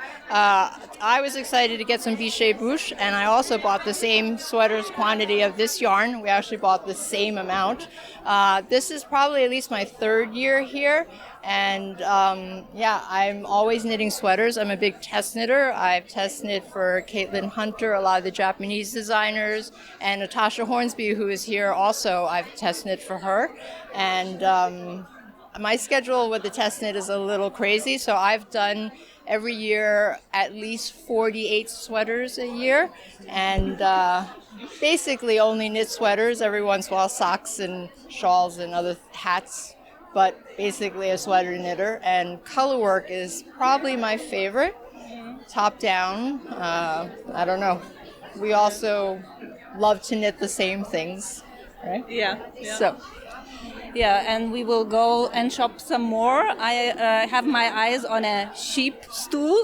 I was excited to get some Bichet Bouche, and I also bought the same sweaters quantity of this yarn. We actually bought the same amount. This is probably at least my third year here, and I'm always knitting sweaters. I'm a big test knitter. I've test knit for Caitlin Hunter, a lot of the Japanese designers, and Natasha Hornsby, who is here also. I've test knit for her, and my schedule with the test knit is a little crazy, so I've done every year at least 48 sweaters a year, and basically only knit sweaters, every once in a while socks and shawls and other hats, but basically a sweater knitter. And color work is probably my favorite, top down. I don't know. We also love to knit the same things, right? Yeah. So. Yeah, and we will go and shop some more. I have my eyes on a sheep stool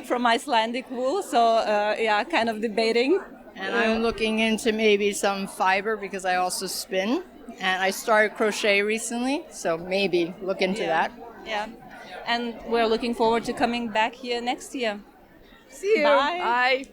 from Icelandic wool, so kind of debating. And I'm looking into maybe some fiber because I also spin. And I started crochet recently, so maybe look into that. Yeah, and we're looking forward to coming back here next year. See you. Bye. Bye.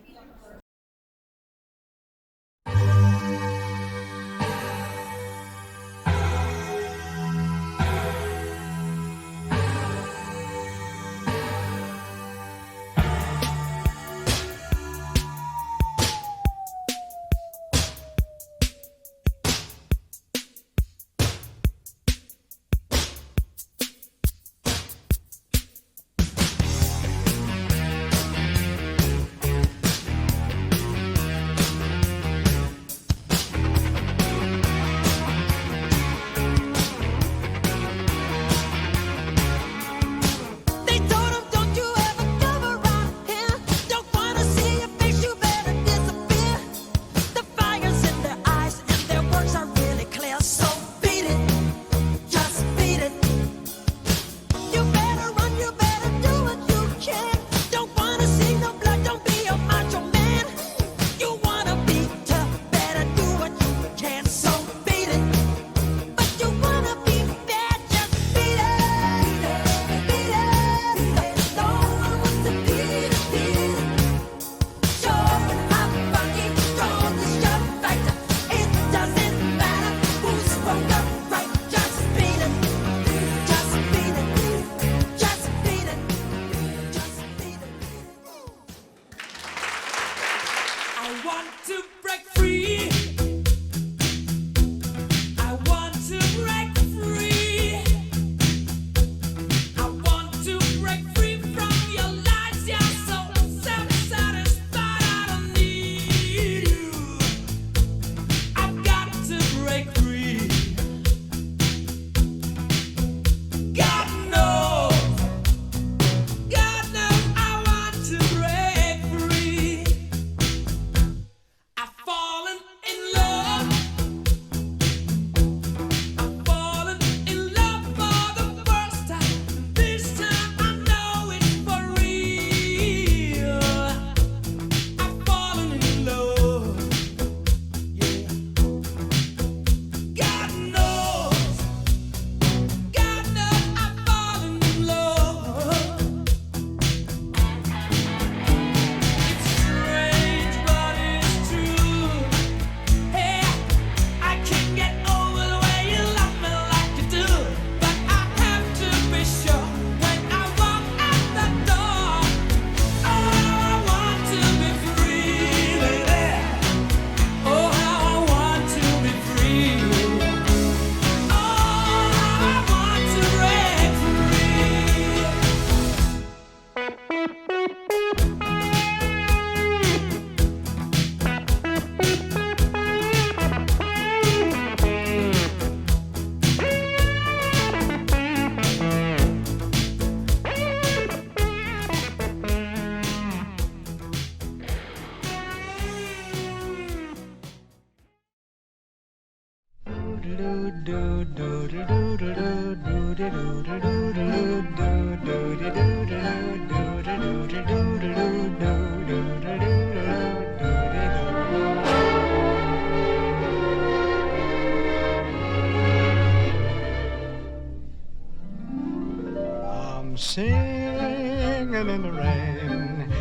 I'm singing in the rain,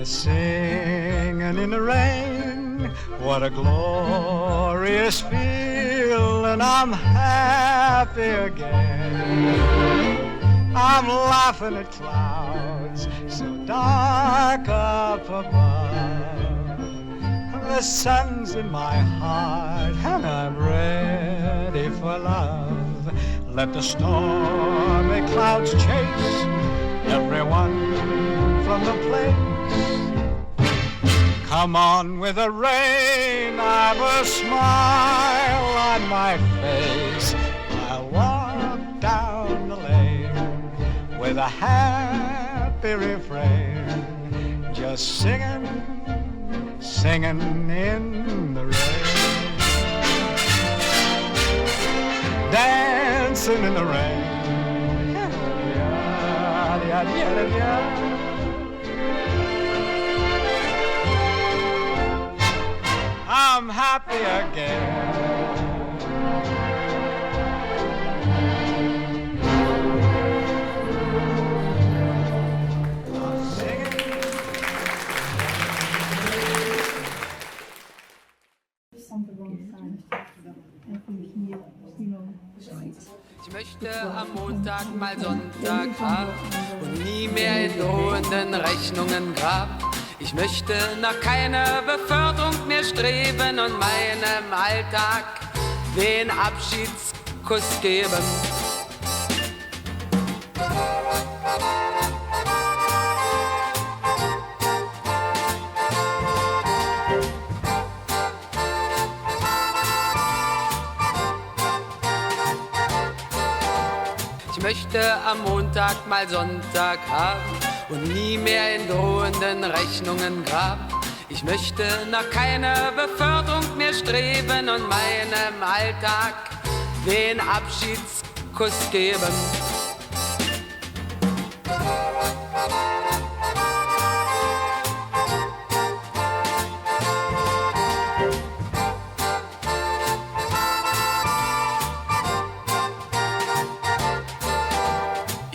singing in the rain. What a glorious feeling. I'm happy again. I'm laughing at clouds so dark up above. The sun's in my heart and I'm ready for love. Let the stormy clouds chase everyone from the place. Come on with the rain, I've a smile on my face. I'll walk down the lane with a happy refrain, just singing, singing in the rain. Dancing in the rain. I'm happy again. Ich möchte am Montag mal Sonntag haben und nie mehr in drohenden Rechnungen graben. Ich möchte nach keiner Beförderung mehr streben und meinem Alltag den Abschiedskuss geben. Ich möchte am Montag mal Sonntag haben und nie mehr in drohenden Rechnungen graben. Ich möchte nach keiner Beförderung mehr streben und meinem Alltag den Abschiedskuss geben.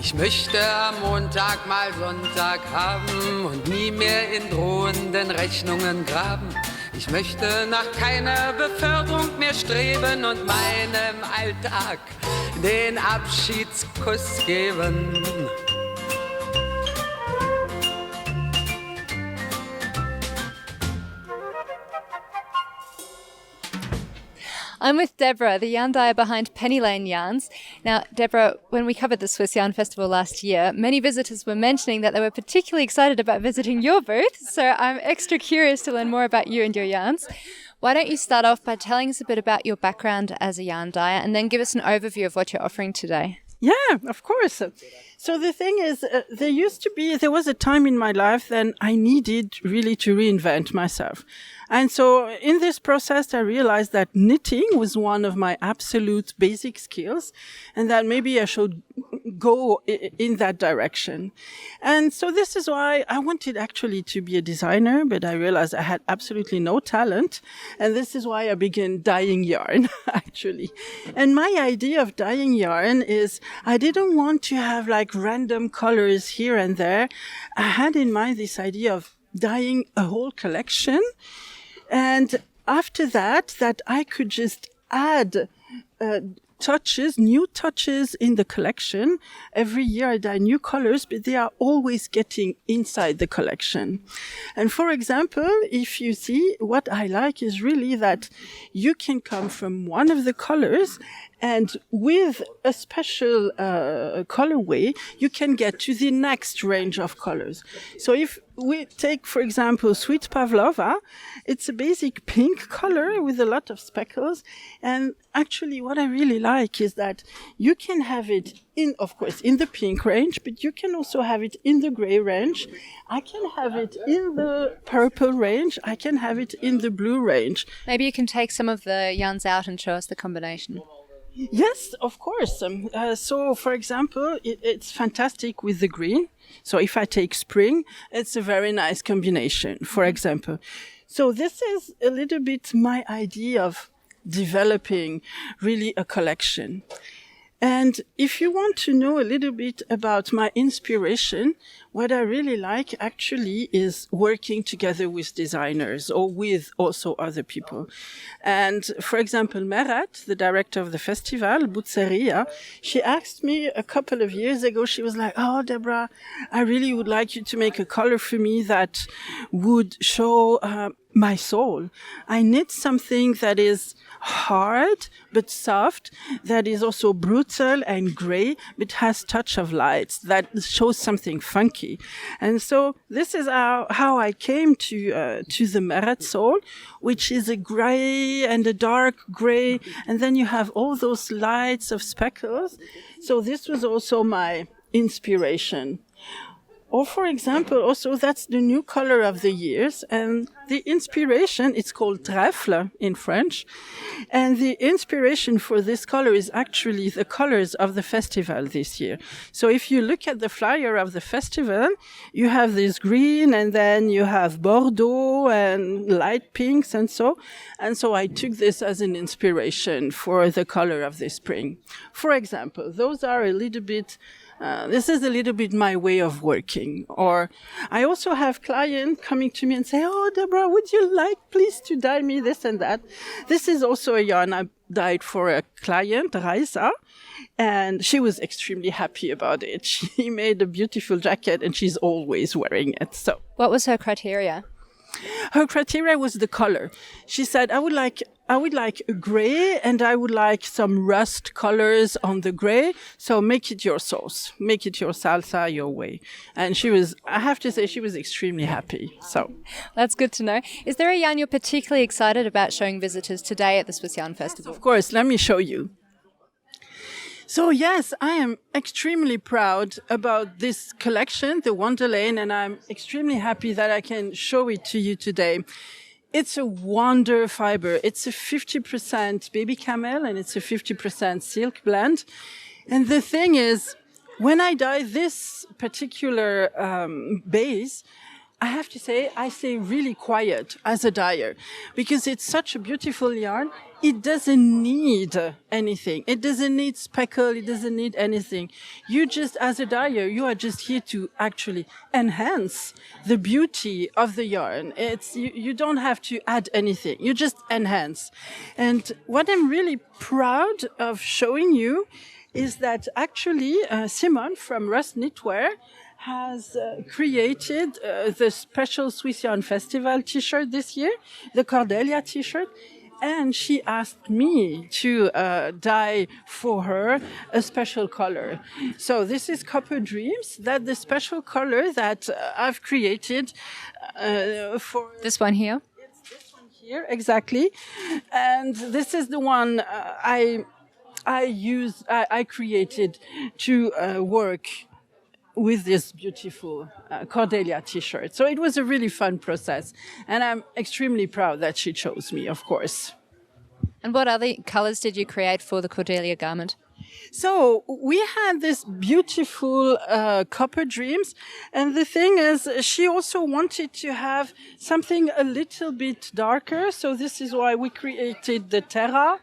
Ich möchte am Montag mal Sonntag haben und nie mehr in drohenden Rechnungen graben. Ich möchte nach keiner Beförderung mehr streben und meinem Alltag den Abschiedskuss geben. I'm with Deborah, the yarn dyer behind Penny Lane Yarns. Now, Deborah, when we covered the Swiss Yarn Festival last year, many visitors were mentioning that they were particularly excited about visiting your booth. So I'm extra curious to learn more about you and your yarns. Why don't you start off by telling us a bit about your background as a yarn dyer and then give us an overview of what you're offering today? Yeah, of course. So the thing is, there was a time in my life then I needed really to reinvent myself. And so in this process, I realized that knitting was one of my absolute basic skills and that maybe I should go in that direction. And so this is why I wanted actually to be a designer, but I realized I had absolutely no talent. And this is why I began dyeing yarn, actually. And my idea of dyeing yarn is I didn't want to have like random colors here and there. I had in mind this idea of dyeing a whole collection. And after that I could just add new touches in the collection. Every year I dye new colors, but they are always getting inside the collection. And for example, if you see, what I like is really that you can come from one of the colors and with a special colorway, you can get to the next range of colors. So if we take, for example, Sweet Pavlova, it's a basic pink color with a lot of speckles. And actually what I really like is that you can have it in, of course, in the pink range, but you can also have it in the gray range. I can have it in the purple range. I can have it in the blue range. Maybe you can take some of the yarns out and show us the combination. Yes, of course. So, for example, it's fantastic with the green. So if I take spring, it's a very nice combination, for example. So this is a little bit my idea of developing really a collection. And if you want to know a little bit about my inspiration, what I really like actually is working together with designers or with also other people. And for example, Merat, the director of the festival, Buzzeria, she asked me a couple of years ago, she was like, "Oh, Deborah, I really would like you to make a color for me that would show my soul. I need something that is hard but soft, that is also brutal and gray, but has touch of light, that shows something funky." And so this is how I came to the Merat soul, which is a gray and a dark gray, and then you have all those lights of speckles. So this was also my inspiration. Or for example, also that's the new color of the years, and the inspiration, it's called trèfle in French, and the inspiration for this color is actually the colors of the festival this year. So if you look at the flyer of the festival, you have this green, and then you have Bordeaux and light pinks and so I took this as an inspiration for the color of the spring. For example, those are a little bit this is a little bit my way of working. Or I also have clients coming to me and say, "Oh, Deborah, would you like please to dye me this and that?" This is also a yarn I dyed for a client, Raisa, and she was extremely happy about it. She made a beautiful jacket and she's always wearing it. So, what was her criteria? Her criteria was the color. She said, I would like a gray, and I would like some rust colors on the gray. So make it your sauce, make it your salsa, your way. And I have to say, she was extremely happy. So that's good to know. Is there a yarn you're particularly excited about showing visitors today at the Swiss Yarn Festival? Of course, let me show you. So yes, I am extremely proud about this collection, the Wonderlane, and I'm extremely happy that I can show it to you today. It's a wonder fiber. It's a 50% baby camel and it's a 50% silk blend. And the thing is, when I dye this particular base, I have to say, I stay really quiet as a dyer because it's such a beautiful yarn. It doesn't need anything. It doesn't need speckle. It doesn't need anything. You just, as a dyer, you are just here to actually enhance the beauty of the yarn. You don't have to add anything. You just enhance. And what I'm really proud of showing you is that actually Simon from Rust Knitwear has created the special Swiss Yarn Festival t-shirt this year, the Cordelia t-shirt, and she asked me to dye for her a special color. So this is Copper Dreams, that's the special color that I've created for... This one here? It's this one here, exactly. And this is the one I created to work with this beautiful Cordelia t-shirt. So it was a really fun process. And I'm extremely proud that she chose me, of course. And what other colors did you create for the Cordelia garment? So we had this beautiful Copper Dreams. And the thing is, she also wanted to have something a little bit darker. So this is why we created the Terra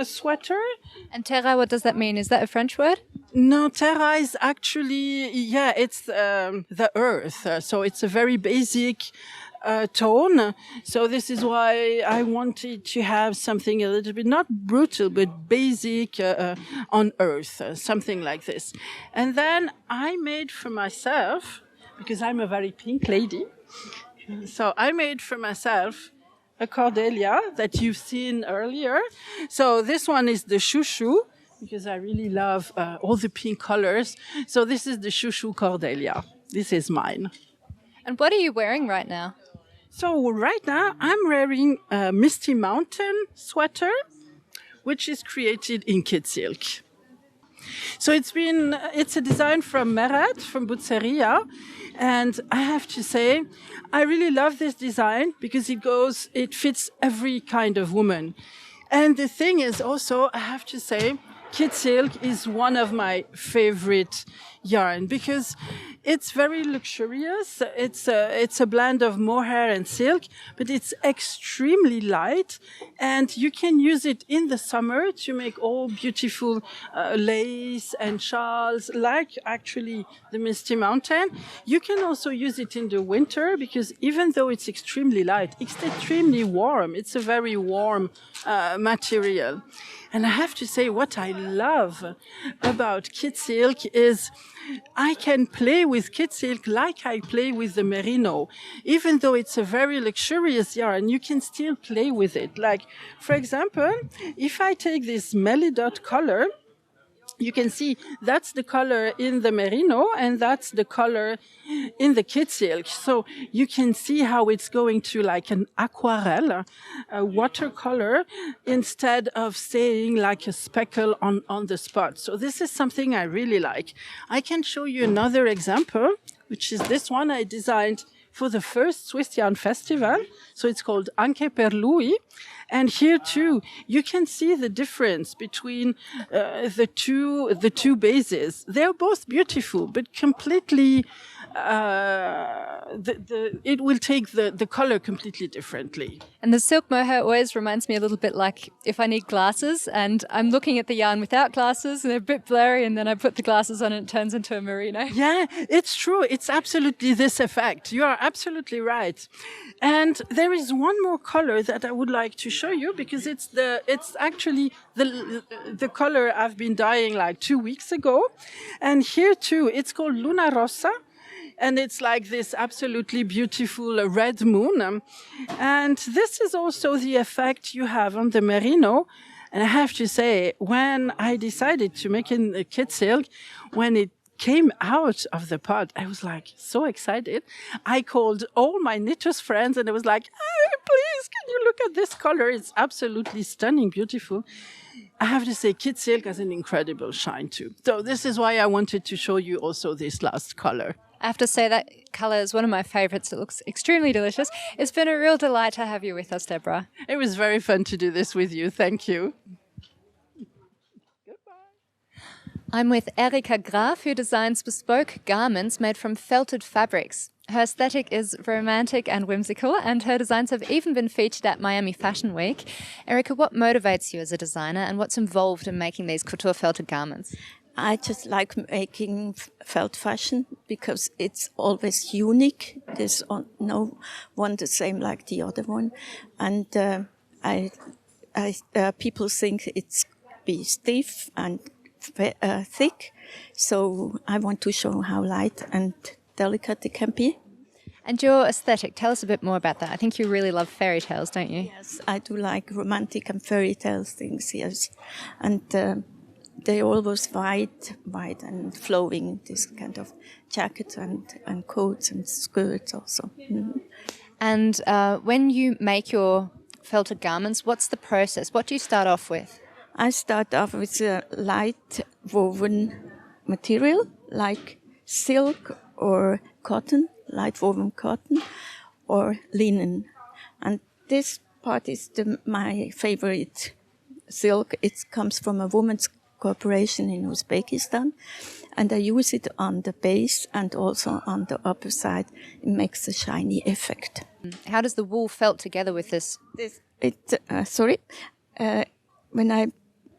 sweater. And terra, what does that mean? Is that a French word? No, terra is actually, it's the earth. So it's a very basic tone. So this is why I wanted to have something a little bit, not brutal, but basic on earth, something like this. And then I made for myself, because I'm a very pink lady, so I made for myself a Cordelia that you've seen earlier. So this one is the Chouchou, because I really love all the pink colors. So this is the Chouchou Cordelia. This is mine. And what are you wearing right now? So right now I'm wearing a Misty Mountain sweater, which is created in kid silk. So it's a design from Merat, from Buzzeria. And I have to say, I really love this design because it fits every kind of woman. And the thing is also, I have to say, kid silk is one of my favorite yarn because It's very luxurious. It's a blend of mohair and silk, but it's extremely light, and you can use it in the summer to make all beautiful lace and shawls, like actually the Misty Mountain. You can also use it in the winter because even though it's extremely light, it's extremely warm. It's a very warm material. And I have to say, what I love about kid silk is I can play with kid silk like I play with the merino. Even though it's a very luxurious yarn, you can still play with it. Like, for example, if I take this melidot color, you can see that's the color in the merino and that's the color in the kid silk. So you can see how it's going to like an aquarelle, a watercolor, instead of staying like a speckle on the spot. So this is something I really like. I can show you another example, which is this one I designed for the first Swiss Yarn Festival. So it's called Anche per lui. And here too, you can see the difference between the two bases. They're both beautiful, but completely. It will take the color completely differently. And the silk mohair always reminds me a little bit like if I need glasses and I'm looking at the yarn without glasses and they're a bit blurry, and then I put the glasses on and it turns into a merino. Yeah, it's true. It's absolutely this effect. You are absolutely right. And there is one more color that I would like to show you because it's actually the color I've been dyeing like 2 weeks ago. And here too, it's called Luna Rossa. And it's like this absolutely beautiful red moon. And this is also the effect you have on the merino. And I have to say, when I decided to make it a kid silk, when it came out of the pot, I was like so excited. I called all my knitters friends and I was like, hey, please, can you look at this color? It's absolutely stunning, beautiful. I have to say, kid silk has an incredible shine too. So this is why I wanted to show you also this last color. I have to say that colour is one of my favourites. It looks extremely delicious. It's been a real delight to have you with us, Deborah. It was very fun to do this with you. Thank you. I'm with Erika Graf, who designs bespoke garments made from felted fabrics. Her aesthetic is romantic and whimsical, and her designs have even been featured at Miami Fashion Week. Erika, what motivates you as a designer, and what's involved in making these couture felted garments? I just like making felt fashion because it's always unique. There's no one the same like the other one. And people think it's be stiff and thick. So I want to show how light and delicate it can be. And your aesthetic, tell us a bit more about that. I think you really love fairy tales, don't you? Yes, I do like romantic and fairy tale things, yes. And they always white and flowing, this kind of jackets and coats and skirts also. Mm-hmm. And when you make your felted garments, what's the process? What do you start off with? I start off with a light woven material like silk or cotton, light woven cotton or linen. And this part is my favorite silk. It comes from a woman's corporation in Uzbekistan, and I use it on the base and also on the upper side. It makes a shiny effect. How does the wool felt together with this? When I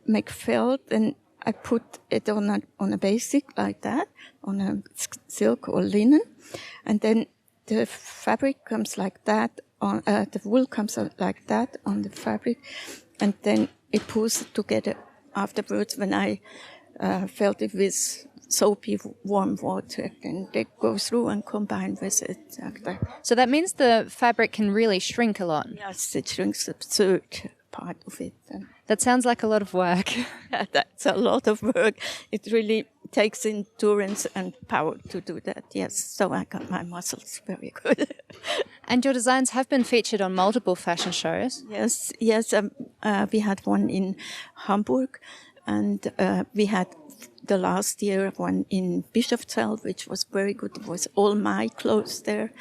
make felt, then I put it on a basic like that, on a silk or linen, and then the fabric comes like that. The wool comes out like that on the fabric, and then it pulls it together. Afterwards, when I felt it with soapy warm water, and they go through and combine with it. So that means the fabric can really shrink a lot. Yes, it shrinks the third part of it. That sounds like a lot of work. Yeah, that's a lot of work. It really takes endurance and power to do that, yes. So I got my muscles very good. And your designs have been featured on multiple fashion shows. Yes. We had one in Hamburg, and we had the last year one in Bischofszell, which was very good. It was all my clothes there.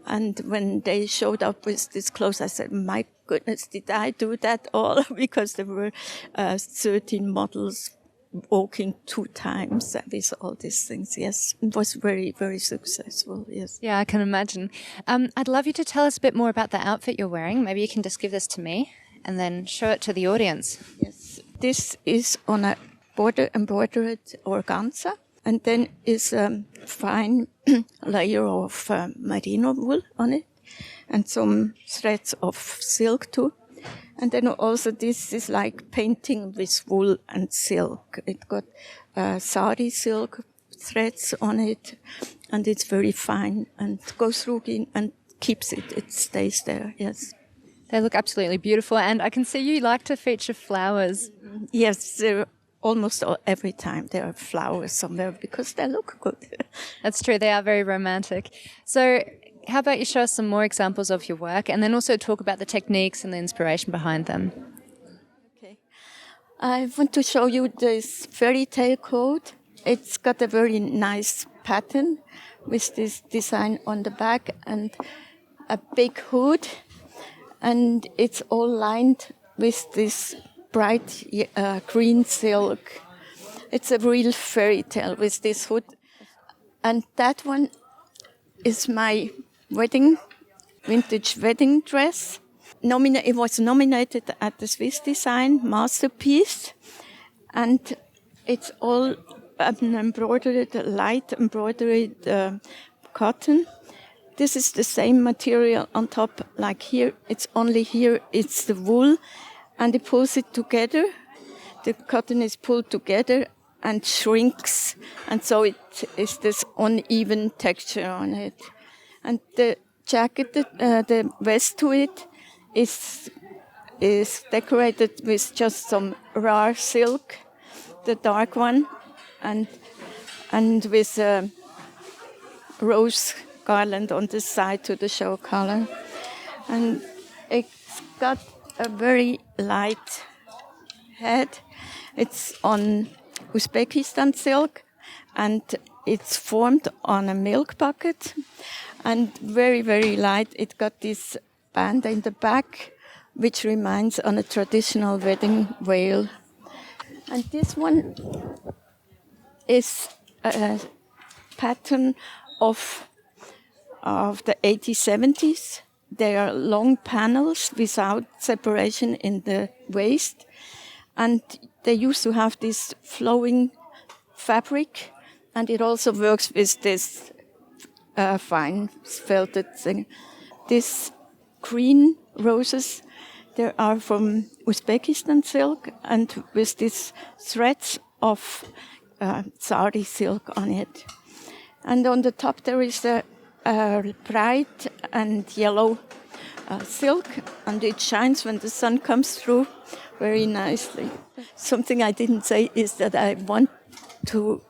And when they showed up with this clothes, I said, my goodness, did I do that all? Because there were 13 models walking 2 times with all these things. Yes, it was very, very successful. Yes. Yeah, I can imagine. I'd love you to tell us a bit more about the outfit you're wearing. Maybe you can just give this to me and then show it to the audience. Yes, this is on a border embroidered organza, and then is a fine layer of merino wool on it, and some threads of silk too. And then also this is like painting with wool and silk. It got sari silk threads on it, and it's very fine and goes through and keeps it. It stays there, yes. They look absolutely beautiful, and I can see you like to feature flowers. Yes, almost every time there are flowers somewhere because they look good. That's true, they are very romantic. So how about you show us some more examples of your work and then also talk about the techniques and the inspiration behind them. Okay. I want to show you this fairy tale coat. It's got a very nice pattern with this design on the back and a big hood. And it's all lined with this bright green silk. It's a real fairy tale with this hood. And that one is my vintage wedding dress. It was nominated at the Swiss Design Masterpiece, and it's all light embroidered cotton. This is the same material on top, like here. It's the wool, and they pulls it together. The cotton is pulled together and shrinks, and so it is this uneven texture on it. And the jacket, the vest to it, is decorated with just some raw silk, the dark one, and with a rose garland on the side to the show color. And it's got a very light head. It's on Uzbekistan silk, and it's formed on a milk bucket, and very, very light. It got this band in the back, which reminds on a traditional wedding veil. And this one is a pattern of the 1870s. They are long panels without separation in the waist, and they used to have this flowing fabric, and it also works with this fine felted thing. These green roses, they are from Uzbekistan silk, and with these threads of sari silk on it. And on the top there is a bright and yellow silk, and it shines when the sun comes through very nicely. Something I didn't say is that I want to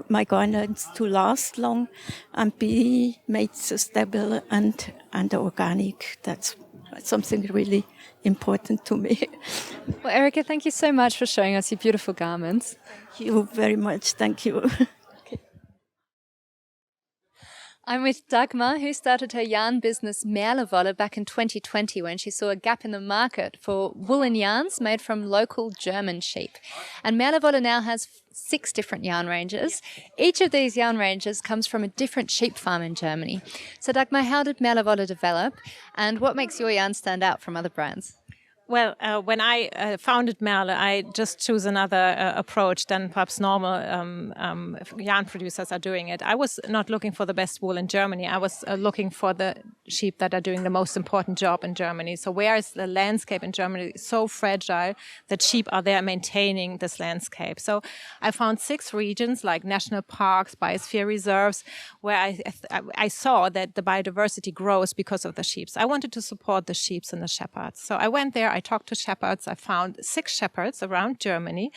my garments to last long and be made sustainable and organic. That's something really important to me. Well, Erika, thank you so much for showing us your beautiful garments. Thank you very much. Thank you. I'm with Dagmar, who started her yarn business Merlewolle back in 2020 when she saw a gap in the market for woolen yarns made from local German sheep. And Merlewolle now has 6 different yarn ranges. Each of these yarn ranges comes from a different sheep farm in Germany. So Dagmar, how did Merlewolle develop, and what makes your yarn stand out from other brands? Well, when I founded Merle, I just chose another approach than perhaps normal yarn producers are doing it. I was not looking for the best wool in Germany. I was looking for the sheep that are doing the most important job in Germany. So where is the landscape in Germany so fragile that sheep are there maintaining this landscape? So I found 6 regions like national parks, biosphere reserves, where I saw that the biodiversity grows because of the sheep. I wanted to support the sheep and the shepherds. So I went there, I talked to shepherds. I found 6 shepherds around Germany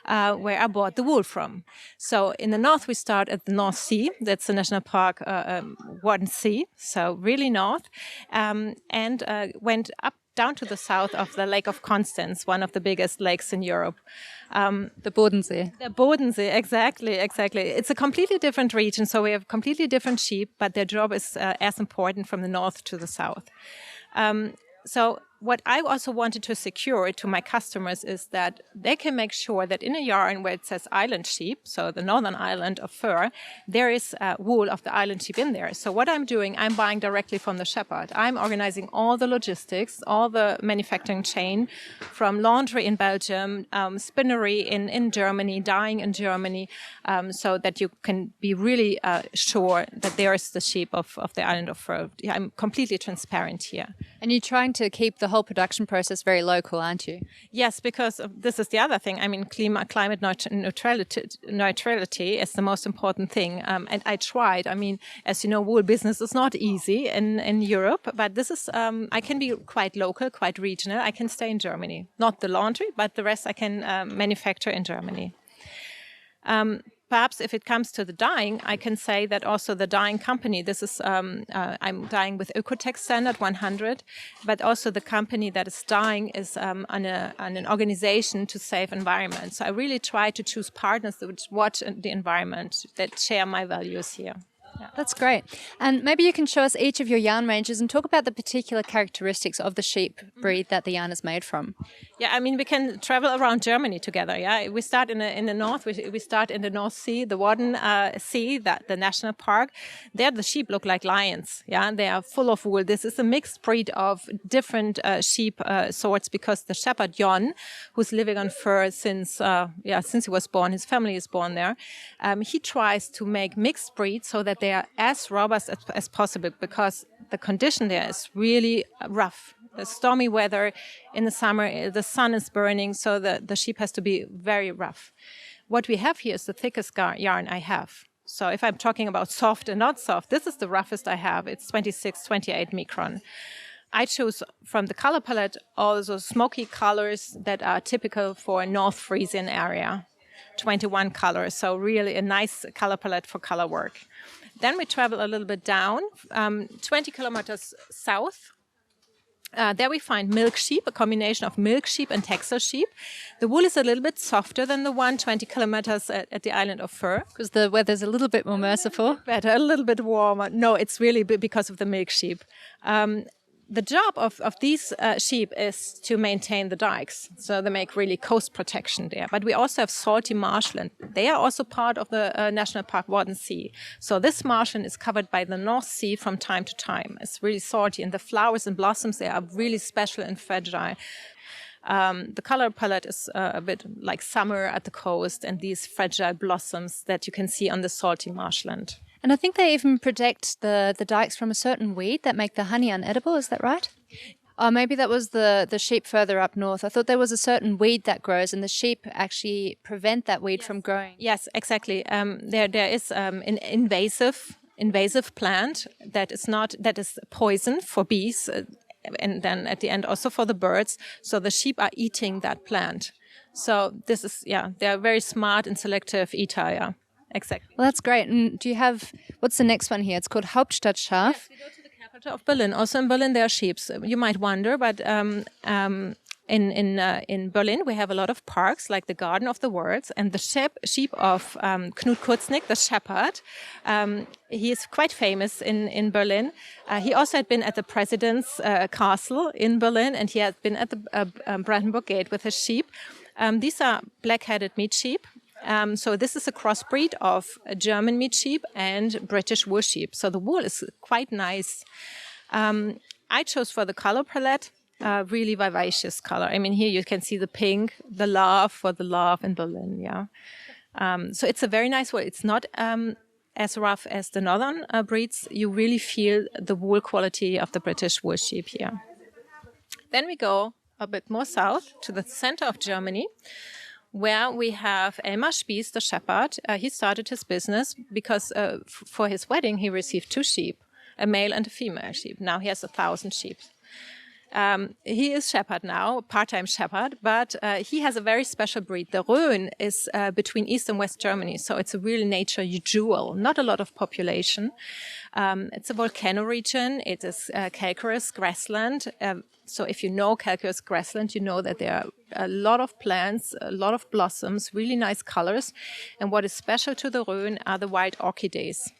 where I bought the wool from. So in the north, we start at the North Sea. That's the national park, Wadden Sea, so really north, and went up down to the south of the Lake of Constance, one of the biggest lakes in Europe. The Bodensee. The Bodensee, exactly. It's a completely different region, so we have completely different sheep, but their job is as important from the north to the south. So what I also wanted to secure to my customers is that they can make sure that in a yarn where it says island sheep, so the northern island of fur, there is wool of the island sheep in there. So what I'm doing, I'm buying directly from the shepherd. I'm organizing all the logistics, all the manufacturing chain, from laundry in Belgium, spinnery in Germany, dyeing in Germany, so that you can be really sure that there is the sheep of the island of fur. I'm completely transparent here. And you're trying to keep the whole production process very local, aren't you? Yes, because this is the other thing. I mean, climate neutrality is the most important thing. And I tried. I mean, as you know, wool business is not easy in Europe, but this is, I can be quite local, quite regional. I can stay in Germany. Not the laundry, but the rest I can manufacture in Germany. Perhaps if it comes to the dyeing, I can say that also the dyeing company, this is, I'm dyeing with Oecotech Standard 100, but also the company that is dyeing is on an organization to save environment. So I really try to choose partners that watch the environment, that share my values here. Yeah. That's great. And maybe you can show us each of your yarn ranges and talk about the particular characteristics of the sheep breed that the yarn is made from. Yeah, I mean, we can travel around Germany together. Yeah, we start in the north. We start in the North Sea, the Wadden Sea, the national park. There, the sheep look like lions. Yeah, they are full of wool. This is a mixed breed of different sheep sorts because the shepherd Jon, who's living on fur since he was born, his family is born there. He tries to make mixed breeds so that they are as robust as possible because the condition there is really rough. The stormy weather in the summer, the sun is burning, so the sheep has to be very rough. What we have here is the thickest yarn I have. So if I'm talking about soft and not soft, this is the roughest I have. It's 26, 28 micron. I choose from the color palette all those smoky colors that are typical for North Frisian area. 21 colors, so really a nice color palette for color work. Then we travel a little bit down, 20 kilometers south. There we find milk sheep, a combination of milk sheep and Texel sheep. The wool is a little bit softer than the 20 kilometers at the island of fur. Because the weather's a little bit more merciful. Better, a little bit warmer. No, it's really because of the milk sheep. The job of these sheep is to maintain the dikes. So they make really coast protection there. But we also have salty marshland. They are also part of the National Park Wadden Sea. So this marshland is covered by the North Sea from time to time. It's really salty. And the flowers and blossoms there are really special and fragile. The color palette is a bit like summer at the coast and these fragile blossoms that you can see on the salty marshland. And I think they even protect the dikes from a certain weed that make the honey unedible. Is that right? Or maybe that was the sheep further up north. I thought there was a certain weed that grows and the sheep actually prevent that weed from growing. Yes, exactly. There is an invasive plant that is poison for bees and then at the end also for the birds. So the sheep are eating that plant. So this is, they're very smart and selective eater, yeah. Exactly. Well, that's great. And do you have, what's the next one here? It's called Hauptstadtschaf. Yes, we go to the capital of Berlin. Also in Berlin there are sheep. You might wonder, but in Berlin we have a lot of parks like the Garden of the Worlds and the sheep of Knut Kurznick, the shepherd. He is quite famous in Berlin. He also had been at the president's castle in Berlin and he had been at the Brandenburg Gate with his sheep. These are black-headed meat sheep. So this is a crossbreed of a German meat sheep and British wool sheep. So the wool is quite nice. I chose for the color palette really vivacious color. I mean, here you can see the pink, the love for the love in Berlin. Yeah. So it's a very nice wool. It's not as rough as the northern breeds. You really feel the wool quality of the British wool sheep here. Then we go a bit more south to the center of Germany, where we have Elmar Spies, the shepherd. He started his business because for his wedding he received 2 sheep, a male and a female sheep. Now he has 1,000 sheep. He is shepherd now, part-time shepherd, but he has a very special breed. The Rhön is between East and West Germany, so it's a real nature jewel, not a lot of population. It's a volcano region. It is calcareous grassland. So if you know calcareous grassland, you know that there are a lot of plants, a lot of blossoms, really nice colors. And what is special to the Rhön are the wild orchids.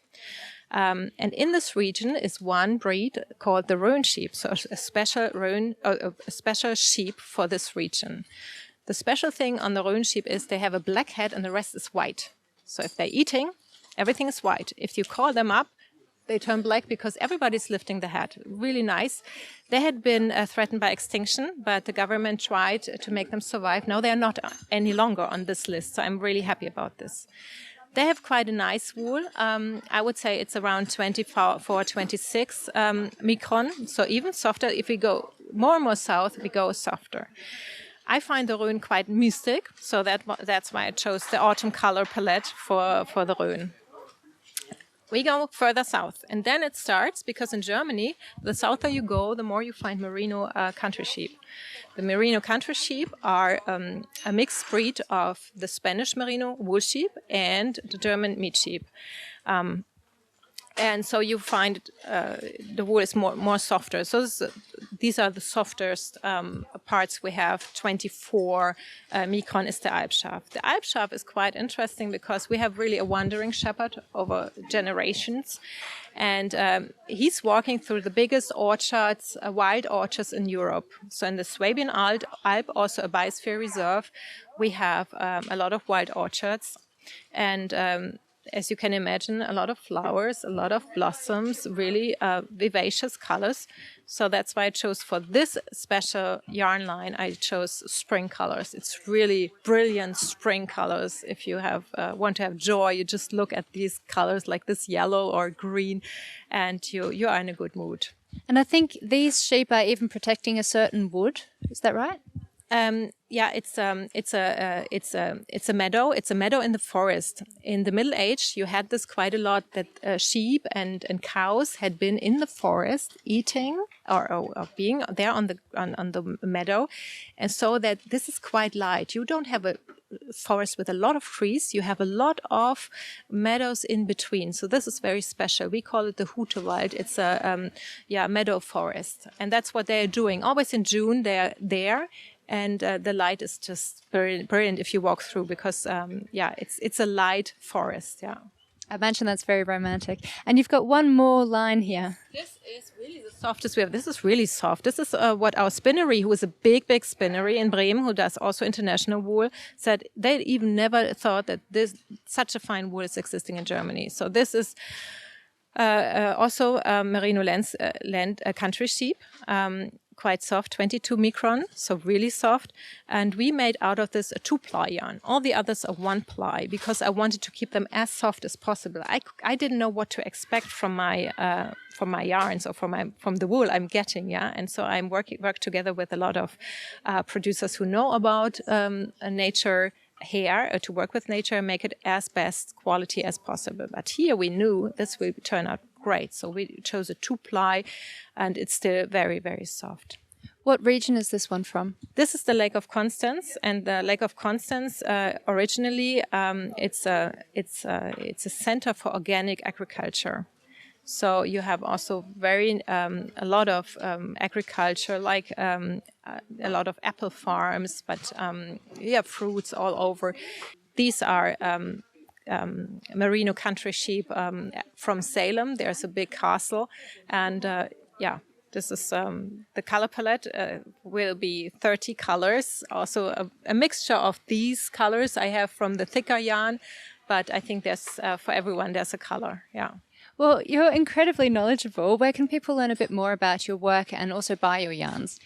And in this region is one breed called the Rhön sheep, so a special sheep for this region. The special thing on the Rhön sheep is they have a black head and the rest is white. So if they're eating, everything is white. If you call them up, they turn black because everybody's lifting the head. Really nice. They had been threatened by extinction, but the government tried to make them survive. Now they're not any longer on this list, so I'm really happy about this. They have quite a nice wool. I would say it's around 24, 26 micron, so even softer. If we go more and more south, we go softer. I find the Rhön quite mystic, so that's why I chose the autumn color palette for the Rhön. We go further south, and then it starts, because in Germany, the souther you go, the more you find merino country sheep. The merino country sheep are a mixed breed of the Spanish merino wool sheep and the German meat sheep. And so you find the wool is more softer. So these are the softest parts we have. 24 micron is the Alpschaf. The Alpschaf is quite interesting because we have really a wandering shepherd over generations. And he's walking through the biggest orchards, wild orchards in Europe. So in the Swabian Alp, also a biosphere reserve, we have a lot of wild orchards. And as you can imagine, a lot of flowers, a lot of blossoms, really vivacious colors. So that's why I chose for this special yarn line, I chose spring colors. It's really brilliant spring colors. If you want to have joy, you just look at these colors like this yellow or green, and you are in a good mood. And I think these sheep are even protecting a certain wood. Is that right? Yeah, it's a meadow. It's a meadow in the forest. In the Middle Age, you had this quite a lot that sheep and cows had been in the forest eating or being there on the meadow, and so that this is quite light. You don't have a forest with a lot of trees. You have a lot of meadows in between. So this is very special. We call it the Hutewald. It's a meadow forest, and that's what they're doing. Always in June, they're there. And the light is just brilliant if you walk through because, it's a light forest, yeah. I imagine that's very romantic. And you've got one more line here. This is really the softest we have. This is really soft. This is what our spinnery, who is a big spinnery in Bremen, who does also international wool, said they even never thought that such a fine wool is existing in Germany. So this is also merino land country sheep. Quite soft, 22 micron, so really soft. And we made out of this a 2-ply yarn. All the others are 1-ply because I wanted to keep them as soft as possible. I didn't know what to expect from my yarns or from the wool I'm getting, yeah. And so I'm work together with a lot of producers who know about nature hair, to work with nature and make it as best quality as possible. But here we knew this will turn out great. So we chose a 2-ply and it's still very, very soft. What region is this one from? This is the Lake of Constance, and the Lake of Constance originally it's a center for organic agriculture. So you have also a lot of agriculture, like a lot of apple farms, but you have fruits all over. These are merino country sheep from Salem. There's a big castle, and this is the color palette will be 30 colors. Also a mixture of these colors I have from the thicker yarn, but I think there's for everyone there's a color. Yeah. Well, you're incredibly knowledgeable. Where can people learn a bit more about your work and also buy your yarns?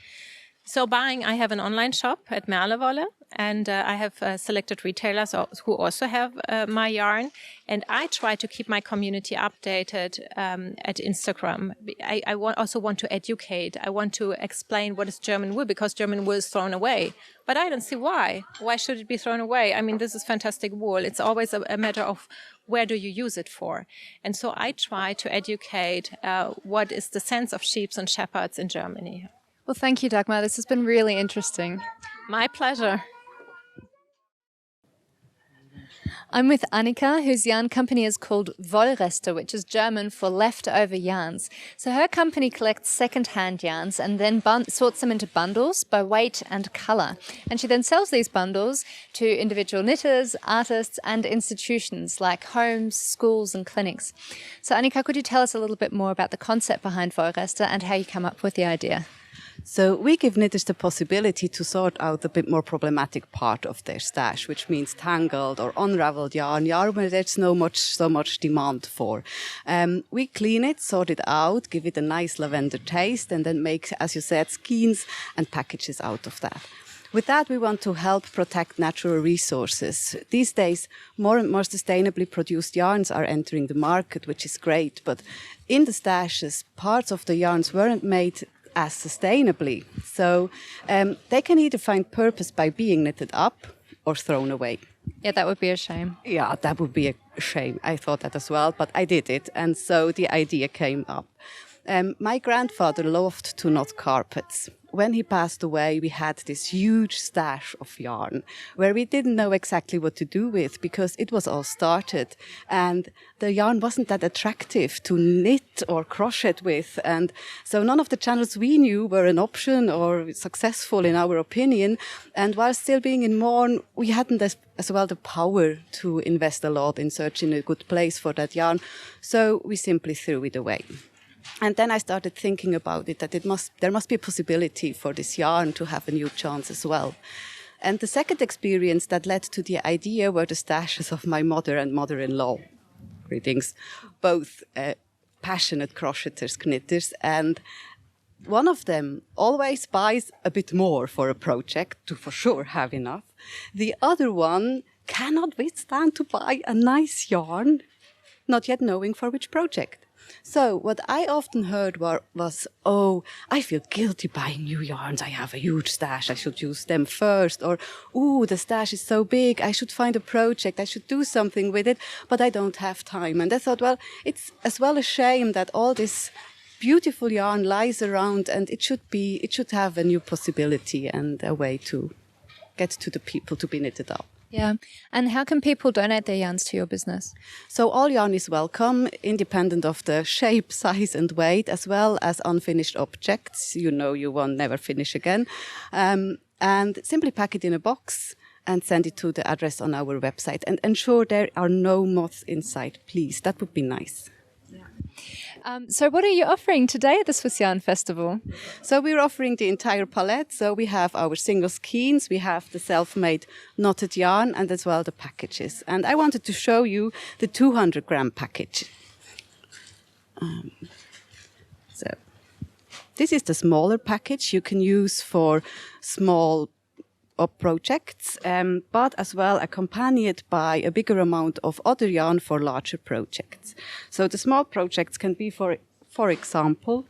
So I have an online shop at Merlewolle, and I have selected retailers who also have my yarn. And I try to keep my community updated at Instagram. I also want to educate. I want to explain what is German wool, because German wool is thrown away. But I don't see why. Why should it be thrown away? I mean, this is fantastic wool. It's always a matter of where do you use it for? And so I try to educate what is the sense of sheep and shepherds in Germany. Well, thank you, Dagmar. This has been really interesting. My pleasure. I'm with Annika, whose yarn company is called Wollreste, which is German for leftover yarns. So her company collects second-hand yarns and then sorts them into bundles by weight and colour. And she then sells these bundles to individual knitters, artists and institutions like homes, schools and clinics. So Annika, could you tell us a little bit more about the concept behind Wollreste and how you come up with the idea? So we give knitters the possibility to sort out the bit more problematic part of their stash, which means tangled or unraveled yarn where there's so much demand for. We clean it, sort it out, give it a nice lavender taste, and then make, as you said, skeins and packages out of that. With that, we want to help protect natural resources. These days, more and more sustainably produced yarns are entering the market, which is great, but in the stashes, parts of the yarns weren't made as sustainably. So they can either find purpose by being knitted up or thrown away. Yeah, that would be a shame. Yeah, that would be a shame. I thought that as well, but I did it. And so the idea came up. My grandfather loved to knot carpets. When he passed away, we had this huge stash of yarn where we didn't know exactly what to do with because it was all started and the yarn wasn't that attractive to knit or crochet with. And so none of the channels we knew were an option or successful in our opinion. And while still being in Mourne, we hadn't as well the power to invest a lot in searching a good place for that yarn. So we simply threw it away. And then I started thinking about it, that there must be a possibility for this yarn to have a new chance as well. And the second experience that led to the idea were the stashes of my mother and mother-in-law. Greetings. Both passionate crocheters, knitters, and one of them always buys a bit more for a project to for sure have enough. The other one cannot withstand to buy a nice yarn, not yet knowing for which project. So what I often heard was, oh, I feel guilty buying new yarns. I have a huge stash. I should use them first. Or, ooh, the stash is so big. I should find a project. I should do something with it, but I don't have time. And I thought, well, it's as well a shame that all this beautiful yarn lies around and it should have a new possibility and a way to get to the people to be knitted up. Yeah. And how can people donate their yarns to your business? So all yarn is welcome, independent of the shape, size and weight, as well as unfinished objects. You know you won't never finish again. And simply pack it in a box and send it to the address on our website. And ensure there are no moths inside, please. That would be nice. So what are you offering today at the Swiss Yarn Festival? So we're offering the entire palette. So we have our single skeins, we have the self-made knotted yarn, and as well the packages. And I wanted to show you the 200-gram package. So this is the smaller package you can use for small projects, but as well accompanied by a bigger amount of other yarn for larger projects. So the small projects can be, for example,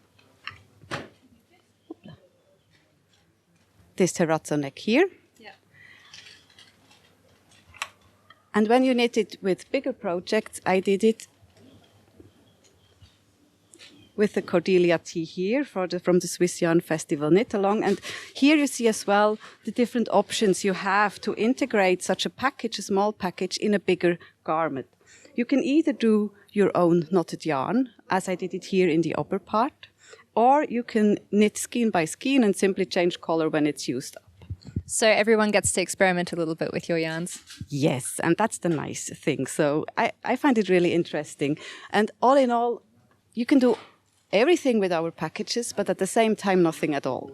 this terrazzo neck here. Yeah. And when you knit it with bigger projects, I did it with the Cordelia tee here from the Swiss Yarn Festival Knit Along. And here you see as well the different options you have to integrate such a package, a small package, in a bigger garment. You can either do your own knotted yarn, as I did it here in the upper part, or you can knit skein by skein and simply change color when it's used up. So everyone gets to experiment a little bit with your yarns? Yes, and that's the nice thing. So I find it really interesting. And all in all, you can do everything with our packages, but at the same time, nothing at all.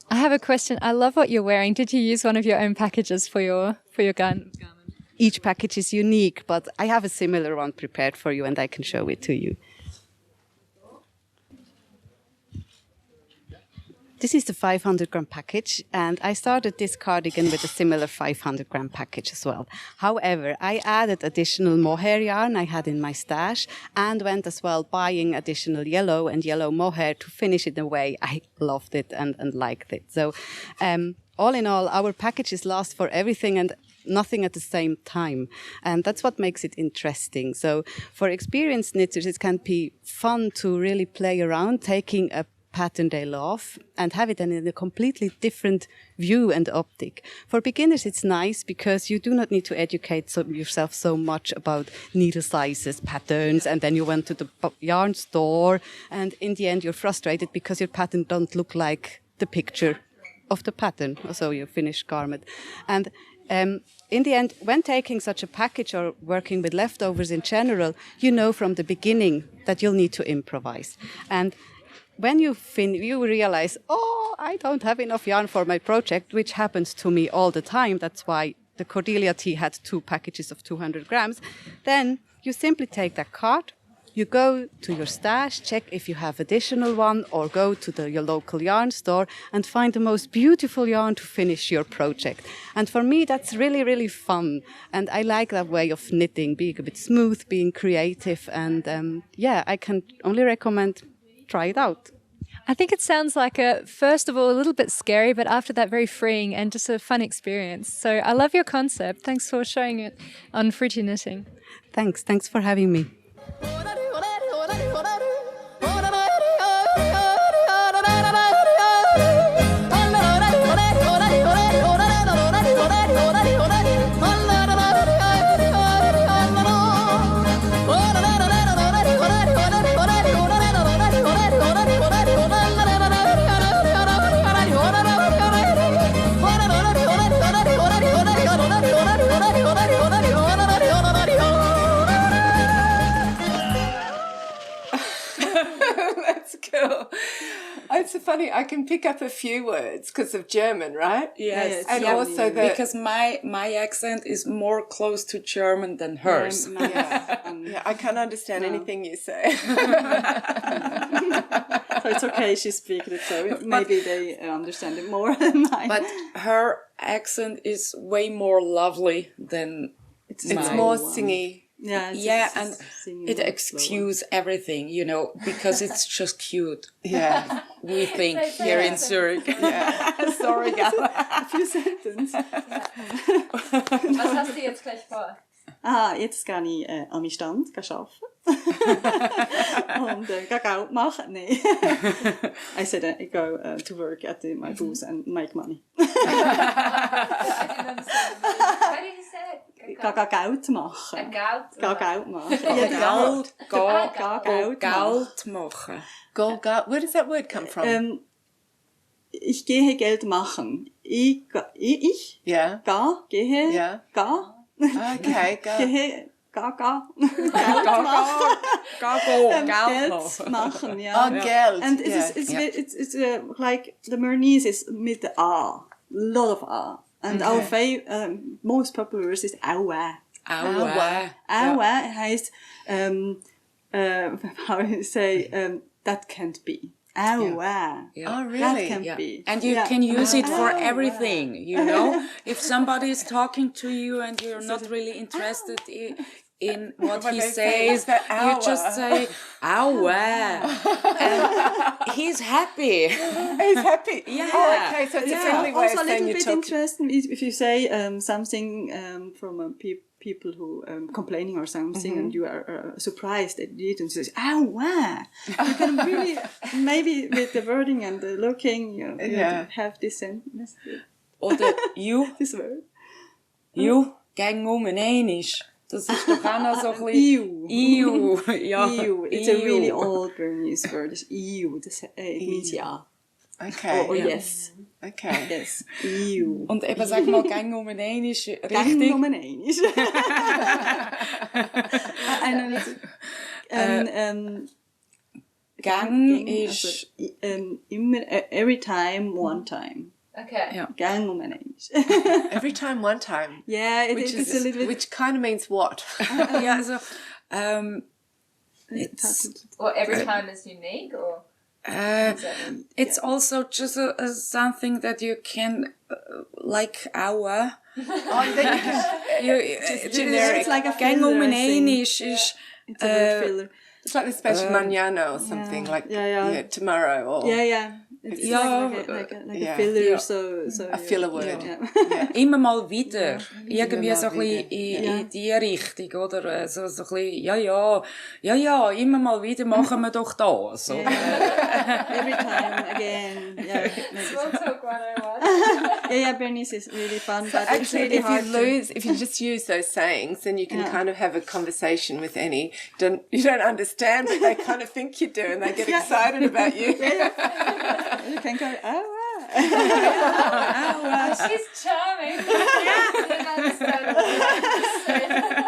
I have a question. I love what you're wearing. Did you use one of your own packages for your garment? Each package is unique, but I have a similar one prepared for you, and I can show it to you. This is the 500-gram package, and I started this cardigan with a similar 500-gram package as well. However, I added additional mohair yarn I had in my stash and went as well buying additional yellow and yellow mohair to finish it in a way I loved it and liked it. So all in all, our packages last for everything and nothing at the same time. And that's what makes it interesting. So for experienced knitters, it can be fun to really play around, taking a pattern they love and have it then in a completely different view and optic. For beginners, it's nice because you do not need to educate yourself so much about needle sizes, patterns, and then you went to the yarn store, and in the end you're frustrated because your pattern don't look like the picture of the pattern, so your finished garment. And in the end, when taking such a package or working with leftovers in general, you know from the beginning that you'll need to improvise. And when you realize, oh, I don't have enough yarn for my project, which happens to me all the time. That's why the Cordelia tea had 2 packages of 200 grams. Then you simply take that card, you go to your stash, check if you have additional one, or go to your local yarn store and find the most beautiful yarn to finish your project. And for me, that's really, really fun. And I like that way of knitting, being a bit smooth, being creative. And I can only recommend, try it out. I think it sounds like first of all, a little bit scary, but after that, very freeing and just a fun experience. So I love your concept. Thanks for showing it on Fruity Knitting. Thanks for having me. That's cool. It's funny, I can pick up a few words because of German, right? Yes. And yeah, also because my accent is more close to German than hers. Yeah, I can't understand anything you say. So it's okay, she speaks it, so maybe they understand it more than mine. But her accent is way more lovely than it's more singy. Yeah, and it excuses everything, because it's just cute. Yeah, we think here in Zurich. Yeah. Sorry, Gala. A few sentences. Was hast du jetzt gleich vor? Jetzt gehe ich an meinen Stand arbeiten. Und Geld machen. Nein. I said I go to work at my booth and make money. I didn't understand. How did you say it? Geld machen. Geld machen. Geld machen. Where does that word come from? Ich gehe Geld machen. Ich gehe. Gehe. Okay, go. Gehe. Geld machen, ja. Oh, Geld. And it's like the Bernese is with the A, lot of A. And our most popular word is Aua. Aua. Aua heißt, how you say, that can't be. Aua. Yeah. Oh, really? That can't be. And you can use it for everything, If somebody is talking to you and you're not really interested in what he says, you just say, "Aua," and he's happy. He's happy. Yeah. Oh, okay. So it's a friendly way of also saying a you're little bit talking. interesting if you say something from people who complaining or something, and you are surprised that you didn't say, "Aua." You can really maybe with the wording and the looking, you have this sentence. Oder you. This word. You. Gang einisch. Das ist doch auch noch so ein bisschen... Ew. Ja. Ew. It's a really old Bernese word. It's ew. It means ja. Okay. Or yes. Okay. Yes. Ew. Und eben sag mal, gang einisch richtig. Gang einisch. Gang ist... Immer, every time, one time. Okay. Ja. Gang einisch. Every time, one time. Yeah, it's a little bit... Which kind of means what? Ja, also... It's... Or every time is unique, or... It's also just something that you can, like Aua. Just generic. It's like a Gang filler einisch thing. is... It's a word filler. It's like the special mañana or something, like tomorrow. Or Yeah. It's Ja, like yeah. a filler, Ja. so A filler word. immer mal wieder. Irgendwie Immer so mal ein bisschen wieder. in die Richtung, oder? So ein bisschen, ja, immer mal wieder machen wir doch das. Oder? Every time again. Yeah, Small talk 101. yeah, Bernice is really fun. So but it's actually, really if hard if you just use those sayings, then you can Yeah. kind of have a conversation with any. You don't understand, but they kind of think you do, and they get excited about you. You can go, oh, wow. She's charming.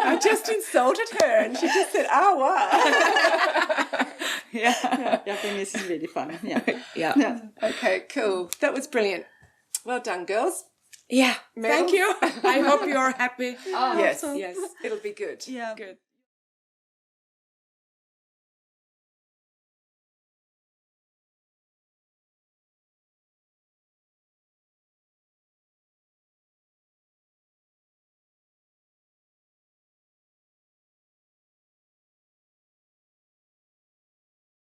I just insulted her, and she just said, "Oh, wow." Yeah, Bernice is really fun. Yeah. Okay, cool. That was brilliant. Well done, girls. Yeah, Medals? thank you. I hope you're happy. Yes, so. yes, it'll be good. Yeah. Good.